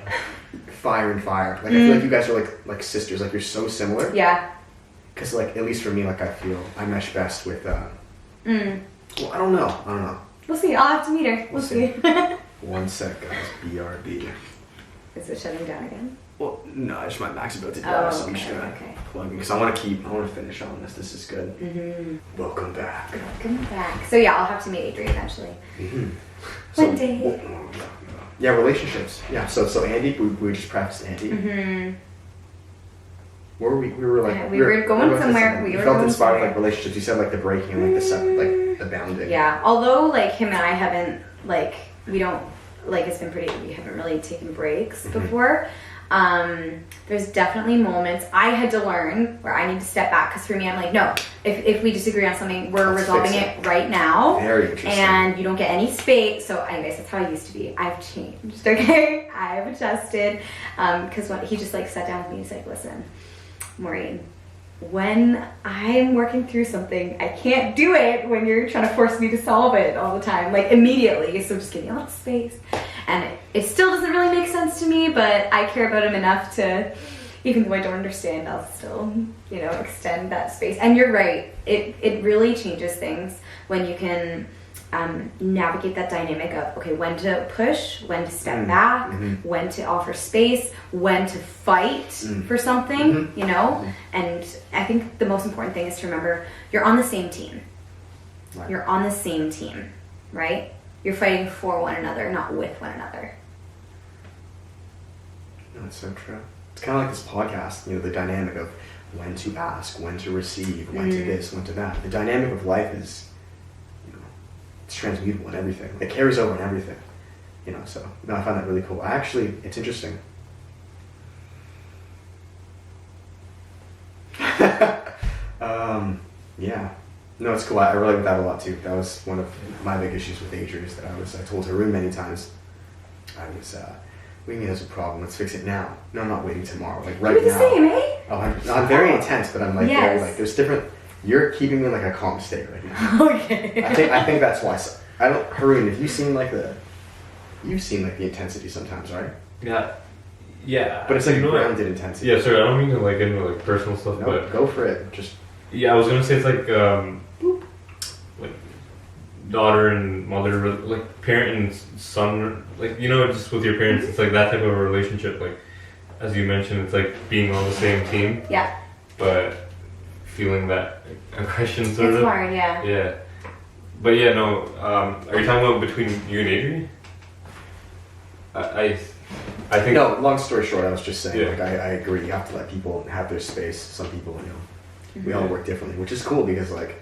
fire and fire. Like I feel like you guys are like sisters. Like you're so similar. Yeah. Because like at least for me, like I feel I mesh best with. Well, I don't know. We'll see. I'll have to meet her. We'll see. 1 sec, guys. BRB. Is it shutting down again? Well, no, I just my Mac's about to die, so I'm just gonna plug in because I want to finish on this. This is good. Welcome back. Welcome back. So yeah, I'll have to meet Adrian eventually. One day. Yeah, relationships. Yeah. So Andy, we just practiced Andy. Where were we? We were like we were going somewhere. We felt inspired like relationships. You said like the breaking and like the bounding. Yeah. Although like him and I haven't like we don't like it's been pretty. We haven't really taken breaks before. There's definitely moments I had to learn where I need to step back because for me I'm like no, if we disagree on something we're resolving it right now. Very interesting. And you don't get any space. So anyways, that's how I used to be. I've changed. Okay, I've adjusted because when he just like sat down with me, he's like, listen, Moreen, when I'm working through something, I can't do it when you're trying to force me to solve it all the time, like immediately. So just give me a little space. And it still doesn't really make sense to me, but I care about him enough to, even though I don't understand, I'll still, extend that space. And you're right. It really changes things when you can navigate that dynamic of, okay, when to push, when to step back, when to offer space, when to fight for something, And I think the most important thing is to remember you're on the same team. Right. You're on the same team, right? You're fighting for one another, not with one another. That's so true. It's kind of like this podcast, the dynamic of when to ask, when to receive, when to this, when to that. The dynamic of life is, it's transmutable in everything. It carries over in everything, so no, I find that really cool. It's interesting. Yeah. No, it's cool. I relate with that a lot too. That was one of my big issues with Adrian is that I told Haroon many times, what do you mean there's a problem? Let's fix it now. No, I'm not waiting tomorrow. Like right now. You're the same, eh? Oh, I'm very intense, but I'm like very like there's different. You're keeping me in like a calm state right now. Okay. I think that's why. I don't, Haroon. If you've seen like the intensity sometimes, right? Yeah. Yeah. But it's like grounded intensity. Yeah. Sorry, I don't mean to like get into like personal stuff, but go for it. Just. Yeah, I was gonna say it's like like daughter and mother, like parent and son, like just with your parents, it's like that type of a relationship. Like as you mentioned, it's like being on the same team. Yeah. But feeling that aggression sort of. It's hard, yeah. Yeah. But yeah, no. Are you talking about between you and Adrian? I think. No. Long story short, I was just saying. Like I agree. You have to let people have their space. Some people, we all work differently, which is cool because like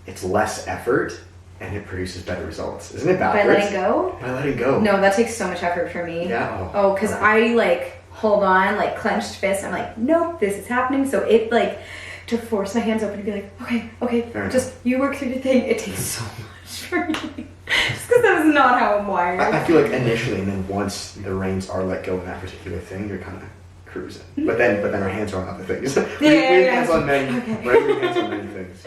it's less effort and it produces better results. Isn't it backwards? By letting go? By letting go. No, that takes so much effort for me. Yeah. Oh, because I like hold on, like clenched fist. I'm like, nope, this is happening. So it like to force my hands open and be like, okay, just you work through your thing. It takes so much for me. Just because that is not how I'm wired. I feel like initially, and then once the reins are let go in that particular thing, you're kind of cruising. But then our hands are on other things. we have hands on many. Right? We have hands on many things.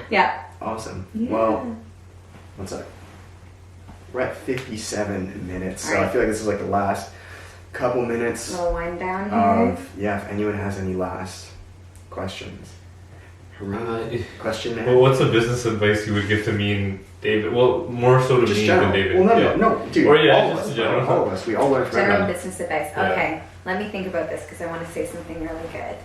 Yeah. Awesome. Yeah. Well, one sec. We're at 57 minutes, so right. I feel like this is like the last couple minutes. A little wind down here. If anyone has any last questions. Question, man. Well, what's the business advice you would give to me and David? Well, more so to just me general. than David. Well, no, dude. Or all of us. We all learn from general everyone. business advice. Yeah. Okay, let me think about this because I want to say something really good.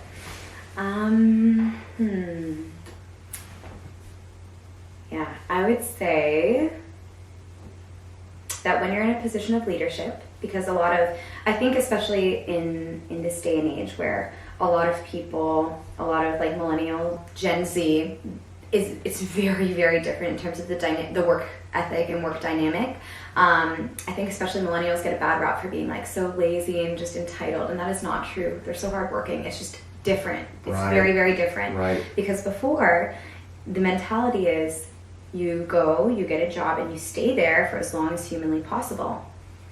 Yeah, I would say that when you're in a position of leadership, because I think especially in this day and age where a lot of people, a lot of like millennial, Gen Z, it's very, very different in terms of the work ethic and work dynamic. I think especially millennials get a bad rap for being like so lazy and just entitled, and that is not true. They're so hardworking. It's just different. It's very, very different. Right. Because before, the mentality is you go, you get a job, and you stay there for as long as humanly possible.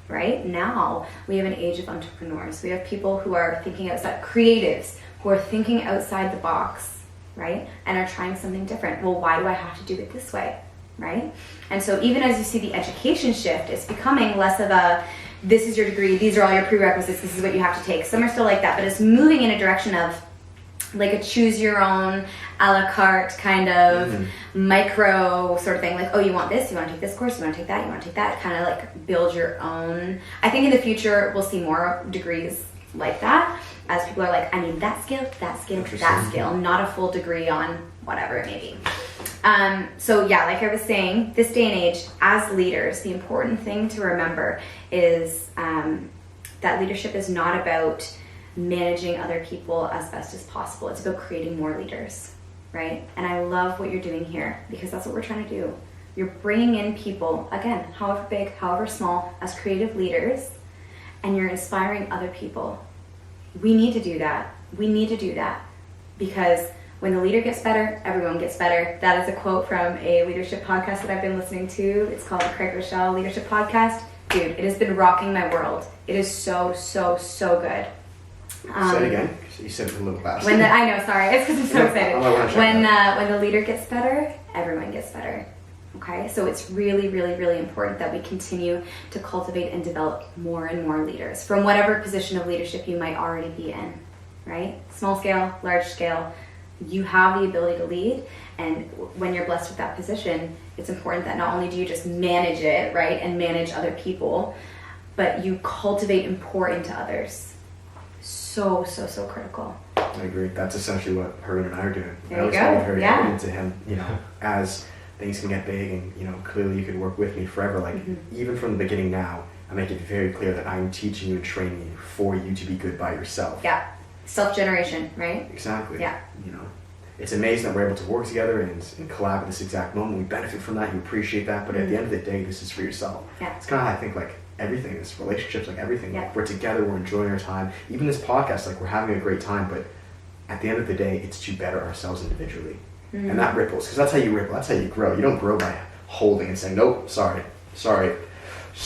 Right? Now, we have an age of entrepreneurs. We have people who are thinking outside, creatives, who are thinking outside the box, right? And are trying something different. Well, why do I have to do it this way? Right? And so even as you see the education shift, it's becoming less of a, this is your degree, these are all your prerequisites, this is what you have to take. Some are still like that, but it's moving in a direction of like a choose your own, a la carte kind of micro sort of thing. Like, oh, you want this, you want to take this course, you want to take that, you want to take that, kind of like build your own. I think in the future, we'll see more degrees like that, as people are like, I need that skill, that skill, not a full degree on whatever it may be. So yeah, like I was saying, this day and age, as leaders, the important thing to remember is that leadership is not about managing other people as best as possible. It's about creating more leaders, right? And I love what you're doing here, because that's what we're trying to do. You're bringing in people, again, however big, however small, as creative leaders, and you're inspiring other people. We need to do that. We need to do that, because when the leader gets better, everyone gets better. That is a quote from a leadership podcast that I've been listening to. It's called the Craig Rochelle Leadership Podcast. Dude, it has been rocking my world. It is so, so, so good. Say it again. You said it a little fast. I know, sorry. It's because I'm so excited. When the leader gets better, everyone gets better. Okay? So it's really, really, really important that we continue to cultivate and develop more and more leaders from whatever position of leadership you might already be in. Right? Small scale, large scale. You have the ability to lead, and when you're blessed with that position, it's important that not only do you just manage it, right, and manage other people, but you cultivate and pour into others. So, so, so critical. I agree. That's essentially what Moreen and I are doing. There you go. I was very evident to him, as things can get big, and clearly you could work with me forever. Like even from the beginning now, I make it very clear that I'm teaching you and training you for you to be good by yourself. Yeah. Self-generation, right? Exactly. Yeah. It's amazing that we're able to work together and collab at this exact moment. We benefit from that. You appreciate that. But at the end of the day, this is for yourself. Yeah. It's kind of how I think, like, everything is relationships, like everything. Yeah. Like, we're together. We're enjoying our time. Even this podcast, like, we're having a great time. But at the end of the day, it's to better ourselves individually. And that ripples. Because that's how you ripple. That's how you grow. You don't grow by holding and saying, nope, sorry.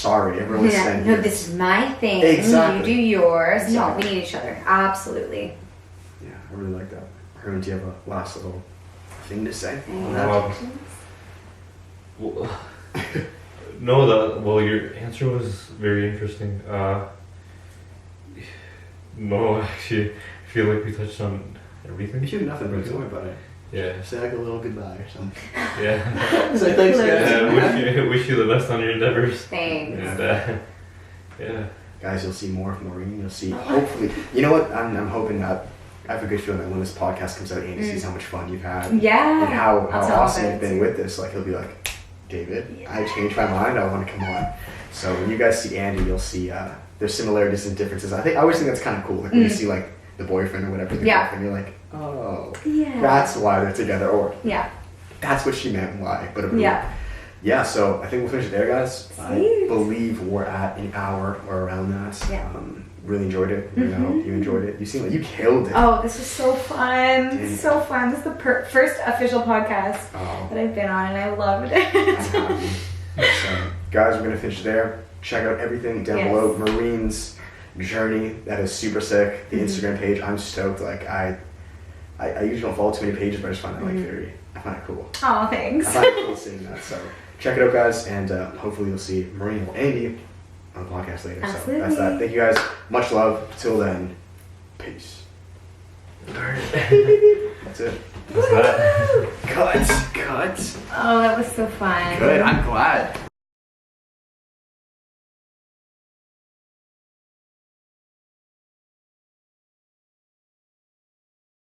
Everyone's saying, no, this is my thing. Exactly. You do yours. Exactly. No, we need each other. Absolutely. Yeah, I really like that. Herman, do you have a last little thing to say? No, your answer was very interesting. No, actually, I feel like we touched on everything. You do nothing, but don't worry about it. Yeah. Say like a little goodbye or something. Yeah. Say thanks, guys. Wish you the best on your endeavors. Thanks. And, yeah. Guys, you'll see more from Moreen. You'll see, hopefully, you know what? I'm hoping that I have a good feeling that when this podcast comes out, Andy sees how much fun you've had. Yeah. And how awesome you've been with this. Like, he'll be like, David, I changed my mind. I want to come on. So when you guys see Andy, you'll see there's similarities and differences. I always think that's kind of cool. Like when you see like the boyfriend or whatever, the girlfriend, you're like, oh, that's why they're together. Or that's what she meant. Why? But yeah, so I think we'll finish it there, guys. Sweet. I believe we're at an hour or around that. Yeah. Really enjoyed it. I hope you enjoyed it. You seem like you killed it. Oh, this was so fun. This is so fun. This is the first official podcast that I've been on, and I loved it. I'm happy. So, guys, we're going to finish there. Check out everything down below. Moreen's journey. That is super sick. The Instagram page, I'm stoked. Like, I usually don't follow too many pages, but I just find that I find it cool. Oh, thanks. I find it cool seeing that. So check it out, guys, and hopefully you'll see Moreen or Andy on the podcast later. Absolutely. So that's that. Thank you guys. Much love. Till then, peace. That's it. That's that. Cut. Oh, that was so fun. Good. I'm glad.